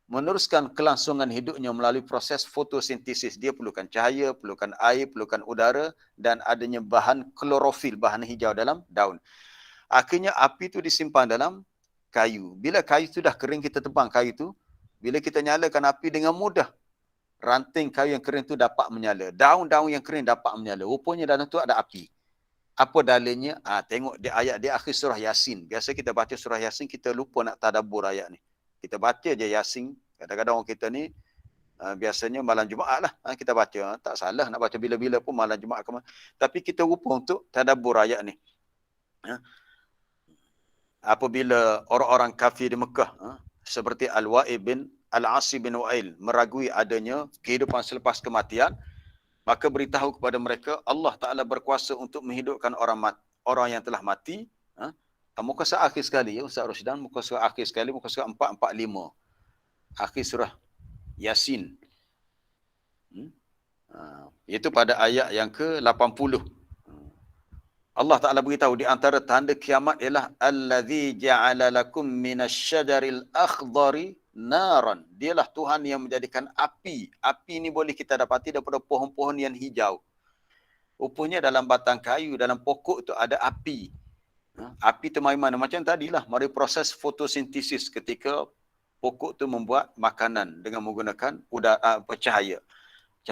meneruskan kelangsungan hidupnya melalui proses fotosintesis. Dia perlukan cahaya, perlukan air, perlukan udara dan adanya bahan klorofil, bahan hijau dalam daun. Akhirnya api itu disimpan dalam kayu. Bila kayu itu dah kering, kita tebang kayu itu. Bila kita nyalakan api dengan mudah, ranting kayu yang kering itu dapat menyala. Daun-daun yang kering dapat menyala. Rupanya dalam itu ada api. Apa dalilnya? Tengok di ayat di akhir surah Yasin. Biasa kita baca surah Yasin, kita lupa nak tadabbur ayat ni. Kita baca je Yasin. Kadang-kadang orang kita ni biasanya malam Jumaat lah. Kita baca. Tak salah nak baca bila-bila pun malam Jumaat. Tapi kita lupa untuk tadabbur ayat ni. Apabila orang-orang kafir di Mekah, seperti Al-Wa'il bin Al-Asi bin Wa'il, meragui adanya kehidupan selepas kematian, maka beritahu kepada mereka, Allah Ta'ala berkuasa untuk menghidupkan orang yang telah mati. Muka surat akhir sekali, ya Ustaz Rosdan, muka surat akhir sekali, muka surat 445. Akhir surah Yasin. Itu pada ayat yang ke-80. Allah Ta'ala beritahu di antara tanda kiamat ialah allazi ja'ala lakum minasyajaril akhdari naran. Dialah Tuhan yang menjadikan api. Api ni boleh kita dapati daripada pohon-pohon yang hijau. Rupanya dalam batang kayu, dalam pokok tu ada api. Api tu mari mana? Macam tadilah, mari proses fotosintesis ketika pokok tu membuat makanan dengan menggunakan cahaya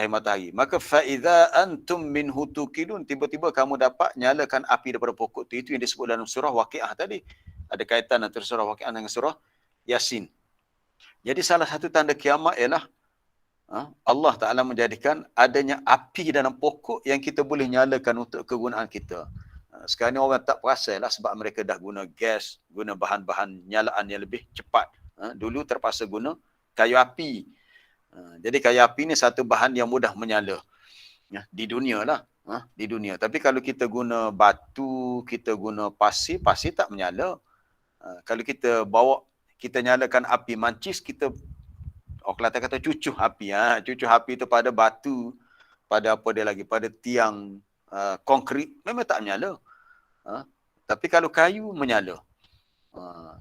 matahari. Maka faiza antum minhu tuqidun, tiba-tiba kamu dapat nyalakan api daripada pokok tu. Itu yang disebut dalam surah Waqiah tadi. Ada kaitan antara surah Waqiah dengan surah Yasin. Jadi salah satu tanda kiamat ialah Allah Ta'ala menjadikan adanya api dalam pokok yang kita boleh nyalakan untuk kegunaan kita. Sekarang ni orang tak perasan lah sebab mereka dah guna gas, guna bahan-bahan nyalaan yang lebih cepat. Dulu terpaksa guna kayu api. Jadi kayu api ni satu bahan yang mudah menyala. Ya, di dunia lah. Di dunia. Tapi kalau kita guna batu, kita guna pasir, pasir tak menyala. Kalau kita bawa, kita nyalakan api mancis, kita Kelantan kata cucuh api. Cucuh api itu pada batu, pada apa dia lagi, pada tiang konkrit, memang tak menyala. Tapi kalau kayu menyala.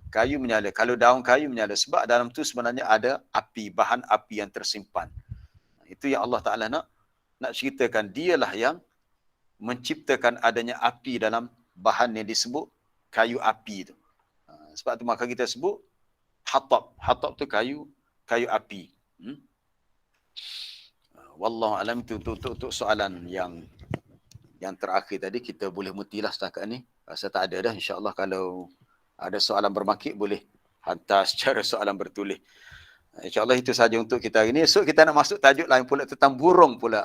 Kayu menyala. Kalau daun kayu menyala. Sebab dalam tu sebenarnya ada api, bahan api yang tersimpan. Itu yang Allah Ta'ala nak ceritakan. Dialah yang menciptakan adanya api dalam bahan yang disebut kayu api tu. Sebab tu maka kita sebut hatab. Hatab tu kayu api. Wallahu alam. Itu untuk soalan yang terakhir tadi. Kita boleh mutilah setakat ni. Rasa tak ada dah. InsyaAllah kalau ada soalan bermakik boleh hantar secara soalan bertulis. InsyaAllah itu saja untuk kita hari ini. Esok kita nak masuk tajuk lain pula tentang burung pula.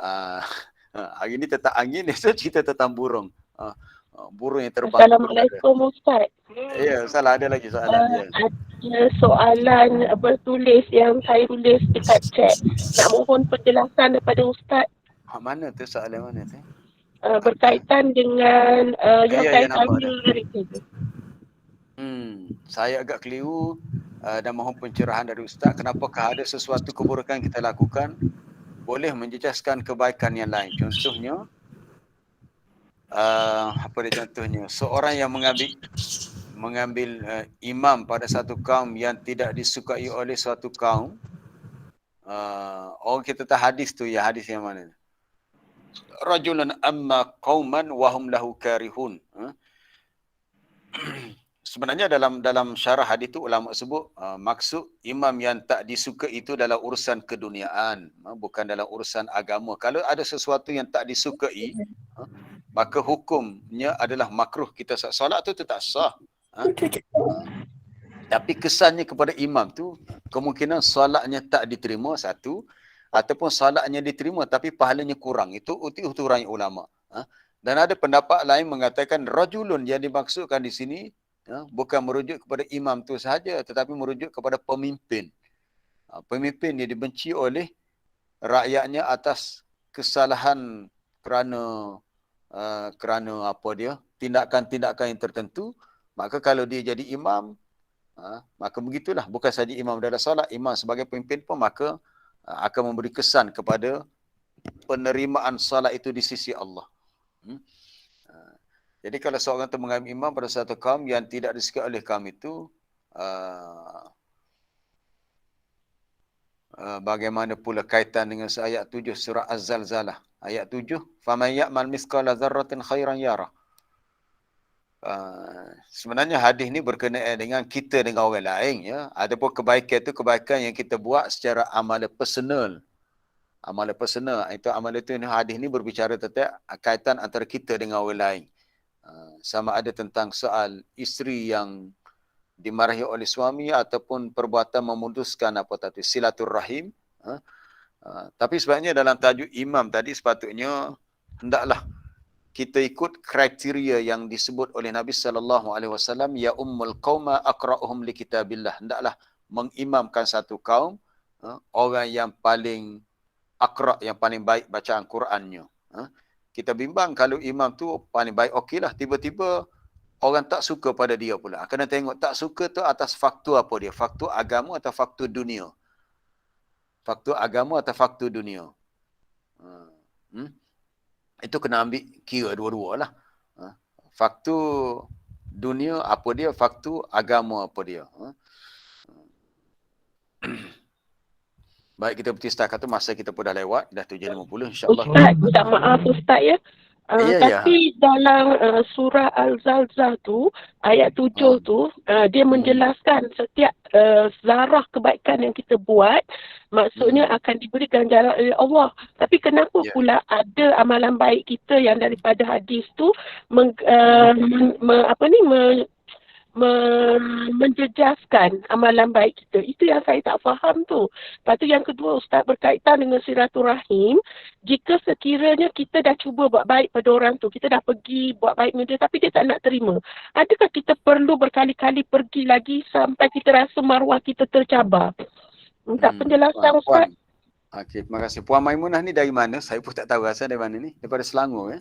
Hari ini tentang angin, esok kita tentang burung. Burung yang terbang. Assalamualaikum Ustaz. Ya, salah ada lagi soalan. Ada soalan bertulis yang saya tulis dekat chat. Nak mohon penjelasan daripada Ustaz. Mana tu soalan mana tu? Berkaitan dengan yang kaitannya hari itu. Saya agak keliru dan mohon pencerahan dari Ustaz. Kenapakah ada sesuatu keburukan kita lakukan boleh menjejaskan kebaikan yang lain? Contohnya, apa dia contohnya? Seorang yang mengambil imam pada satu kaum yang tidak disukai oleh suatu kaum. Orang kita tahu hadis tu, ya hadis yang mana? Rajulun amma qauman wa hum lahu karihun. Sebenarnya dalam syarah hadis itu ulama sebut maksud imam yang tak disuka itu dalam urusan keduniaan, bukan dalam urusan agama. Kalau ada sesuatu yang tak disukai, maka hukumnya adalah makruh. Kita solat tu tak sah. Tapi kesannya kepada imam tu kemungkinan solatnya tak diterima satu, ataupun solatnya diterima tapi pahalanya kurang. Itu uturan ulama. Dan ada pendapat lain mengatakan rajulun yang dimaksudkan di sini bukan merujuk kepada imam tu sahaja, tetapi merujuk kepada pemimpin. Pemimpin yang dibenci oleh rakyatnya atas kesalahan kerana apa dia, tindakan-tindakan yang tertentu. Maka kalau dia jadi imam, maka begitulah. Bukan saja imam dalam solat, imam sebagai pemimpin pun maka akan memberi kesan kepada penerimaan solat itu di sisi Allah. Jadi kalau seorang itu mengambil imam pada satu kaum yang tidak disukai oleh kaum itu, bagaimana pula kaitan dengan ayat 7 surah Az-Zalzalah. Ayat 7, faman ya'mal mithqala dzarratin khairan yarah. Sebenarnya hadis ni berkenaan dengan kita dengan orang lain, ya. Adapun kebaikan itu kebaikan yang kita buat secara amalan personal. Amalan personal, itu amalan itu hadis ni berbicara tentang kaitan antara kita dengan orang lain. Sama ada tentang soal isteri yang dimarahi oleh suami ataupun perbuatan memutuskan apa tadi silaturrahim. Tapi sebenarnya dalam tajuk imam tadi sepatutnya hendaklah kita ikut kriteria yang disebut oleh Nabi SAW, ya ummul qauma aqra'uhum li kitabillah. Hendaklah mengimamkan satu kaum orang yang paling aqra', yang paling baik bacaan Qurannya. Kita bimbang kalau imam tu paling baik, okeylah, tiba-tiba orang tak suka pada dia pula. Kena tengok tak suka tu atas faktor apa dia? Faktor agama atau faktor dunia? Faktor agama atau faktor dunia? Itu kena ambil kira dua-dua lah. Faktor dunia apa dia? Faktor agama apa dia? Baik, kita berhenti setakat tu, masa kita pun dah lewat, dah 7.50 insyaAllah. Ustaz, minta maaf Ustaz ya. Tapi dalam surah Al-Zalzal tu, ayat 7 tu, dia menjelaskan setiap zarah kebaikan yang kita buat, maksudnya akan diberi ganjaran oleh Allah. Tapi kenapa pula ada amalan baik kita yang daripada hadis tu menjejaskan amalan baik kita. Itu yang saya tak faham tu. Lepas tu yang kedua Ustaz, berkaitan dengan silaturahim, jika sekiranya kita dah cuba buat baik pada orang tu, kita dah pergi buat baik dengan dia tapi dia tak nak terima, adakah kita perlu berkali-kali pergi lagi sampai kita rasa maruah kita tercabar? Minta penjelasan Ustaz. Okey, terima kasih. Puan Maimunah ni dari mana? Saya pun tak tahu asal dari mana ni. Daripada Selangor, ya?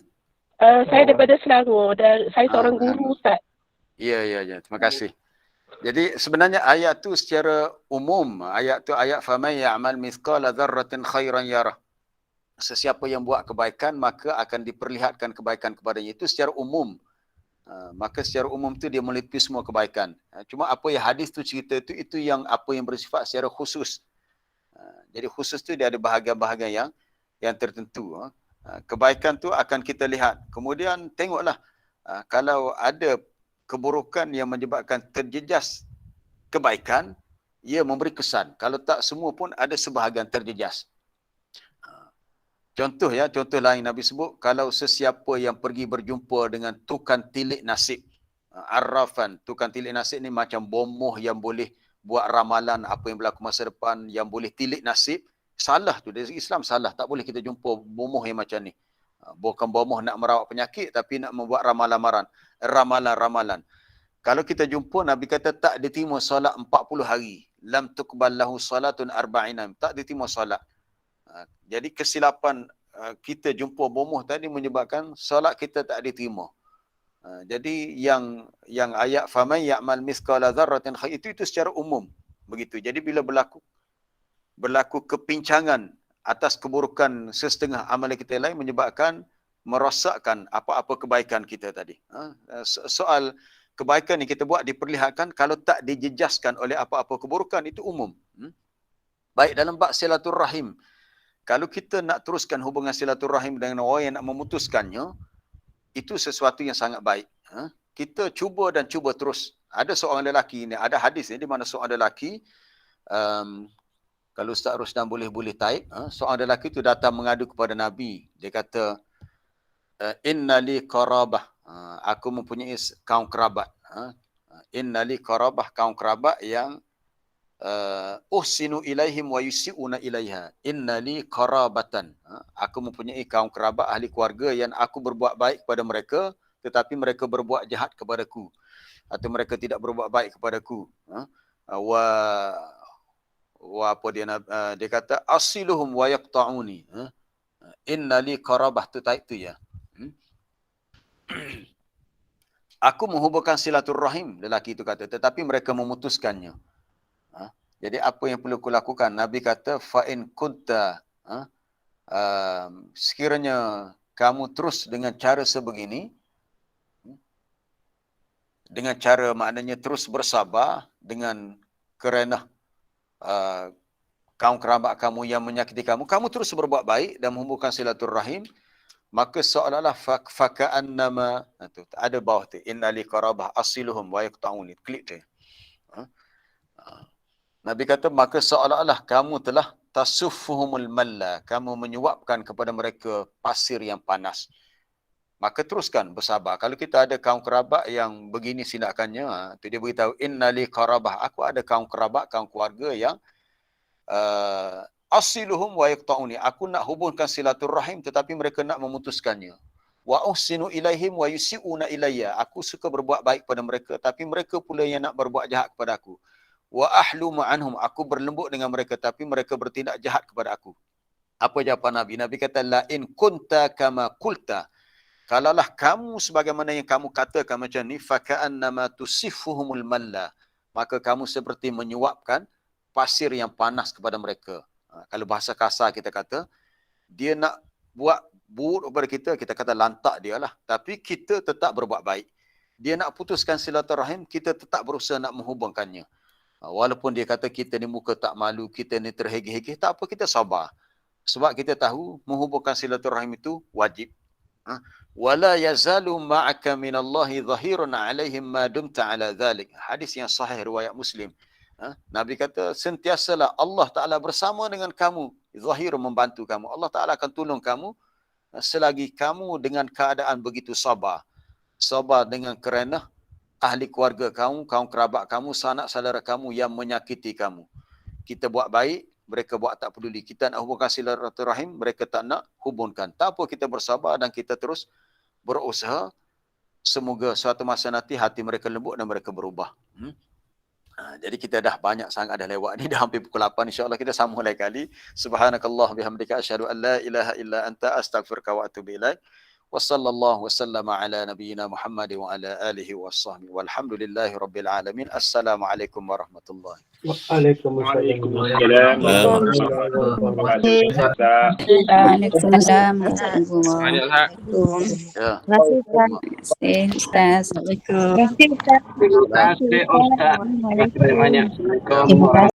Saya daripada Selangor dan saya seorang guru, Ustaz. Ya. Terima kasih. Jadi sebenarnya ayat tu secara umum, ayat tu ayat faman ya'mal mithqala dzarratin khairan yarah. Sesiapa yang buat kebaikan maka akan diperlihatkan kebaikan kepadanya. Itu secara umum. Maka secara umum tu dia meliputi semua kebaikan. Cuma apa yang hadis tu cerita tu, itu yang apa yang bersifat secara khusus. Jadi khusus tu dia ada bahagian-bahagian yang tertentu. Kebaikan tu akan kita lihat. Kemudian tengoklah kalau ada keburukan yang menyebabkan terjejas kebaikan, ia memberi kesan. Kalau tak semua pun ada sebahagian terjejas. Contoh lain Nabi sebut, kalau sesiapa yang pergi berjumpa dengan tukang tilik nasib, arrafan, tukang tilik nasib ni macam bomoh yang boleh buat ramalan apa yang berlaku masa depan, yang boleh tilik nasib, salah tu. Dari Islam salah, tak boleh kita jumpa bomoh yang macam ni. Bukan bomoh nak merawat penyakit, tapi nak membuat ramalan-ramalan. Kalau kita jumpa, Nabi kata tak diterima solat 40 hari. Lam tuqbal lahu salatun arba'ina. Tak diterima solat. Jadi kesilapan kita jumpa bomoh tadi menyebabkan solat kita tak diterima. Jadi yang ayat faman ya'mal mithqala dzarratin khair itu secara umum begitu. Jadi bila berlaku kepincangan atas keburukan sesetengah amalan kita lain menyebabkan merosakkan apa-apa kebaikan kita tadi. Soal kebaikan yang kita buat diperlihatkan kalau tak dijejaskan oleh apa-apa keburukan, itu umum. Baik dalam bab silaturrahim. Kalau kita nak teruskan hubungan silaturrahim dengan orang yang nak memutuskannya, itu sesuatu yang sangat baik. Kita cuba terus. Ada seorang lelaki ni, ada hadis ni di mana seorang lelaki, kalau Ustaz Rusdan boleh type, seorang lelaki tu datang mengadu kepada Nabi. Dia kata, inna li qarabah, aku mempunyai kaum kerabat. Inna li qarabah, kaum kerabat yang uhsinu ilaihim wa yusi'una ilaiha. Inna li qarabatan, aku mempunyai kaum kerabat ahli keluarga yang aku berbuat baik kepada mereka, tetapi mereka berbuat jahat kepadaku, atau mereka tidak berbuat baik kepadaku. Dia kata asiluhum wa yaqta'uni. Inna li qarabah, tu type tu ya. Aku menghubungkan silaturrahim, lelaki itu kata, tetapi mereka memutuskannya. Jadi apa yang perlu kulakukan? Nabi kata, fa'in kunta, sekiranya kamu terus dengan cara sebegini, dengan cara maknanya terus bersabar dengan kerana kaum kerabat kamu yang menyakiti kamu, kamu terus berbuat baik dan menghubungkan silaturrahim, maka seolah-olah faka'annama, ada bawah tu, inna li qarabah asiluhum wa yaqta'uni, klik tu. Nabi kata, maka seolah-olah kamu telah tasuffuhumul malla, kamu menyuapkan kepada mereka pasir yang panas. Maka teruskan bersabar. Kalau kita ada kaum kerabat yang begini tindakannya, tu dia beritahu, inna li qarabah, aku ada kaum kerabat, kaum keluarga yang asiluhum wa yaqta'uni, aku nak hubungkan silaturrahim tetapi mereka nak memutuskannya. Wa uhsinu ilaihim wa yusi'una ilayya, aku suka berbuat baik pada mereka tapi mereka pula yang nak berbuat jahat kepada aku. Wa ahlumu anhum, aku berlembut dengan mereka tapi mereka bertindak jahat kepada aku. Apa jawapan Nabi? Nabi kata, la in kunta kama qulta, kalaulah kamu sebagaimana yang kamu katakan macam ni, faka'annama tusiffuhumul malla, maka kamu seperti menyuapkan pasir yang panas kepada mereka. Kalau bahasa kasar kita kata, dia nak buat buruk kepada kita, kita kata lantak dia lah. Tapi kita tetap berbuat baik. Dia nak putuskan silaturahim, kita tetap berusaha nak menghubungkannya. Walaupun dia kata kita ni muka tak malu, kita ni terhegeh-hegeh, tak apa, kita sabar. Sebab kita tahu menghubungkan silaturahim itu wajib. Wala yazalu ma'aka minallahi zahirun alaihim ma dumta ala dhalik. Hadis yang sahih riwayat Muslim. Nabi kata, sentiasalah Allah Ta'ala bersama dengan kamu, zahir membantu kamu. Allah Ta'ala akan tolong kamu selagi kamu dengan keadaan begitu sabar. Sabar dengan kerana ahli keluarga kamu, kaum kerabat kamu, sanak saudara kamu yang menyakiti kamu. Kita buat baik, mereka buat tak peduli. Kita nak hubungkan silaturahim, mereka tak nak hubungkan. Tak apa, kita bersabar dan kita terus berusaha. Semoga suatu masa nanti hati mereka lembut dan mereka berubah. Jadi kita dah banyak sangat dah lewat ni, dah hampir pukul 8. InsyaAllah kita sambung lain kali. Subhanakallah bihamdika asyhadu an la ilaha illa anta astaghfiruka wa atubu ilaik. Wassallallahu wasallama ala nabiyyina Muhammad wa ala alihi wa sahbihi. Walhamdulillahi rabbil alamin. Assalamualaikum warahmatullahi. Waalaikumsalam. Waalaikumsalam. Ya. Terima kasih Ustaz. Terima kasih Ustaz. Terima kasih Ustaz. Terima kasih banyak. Terima kasih.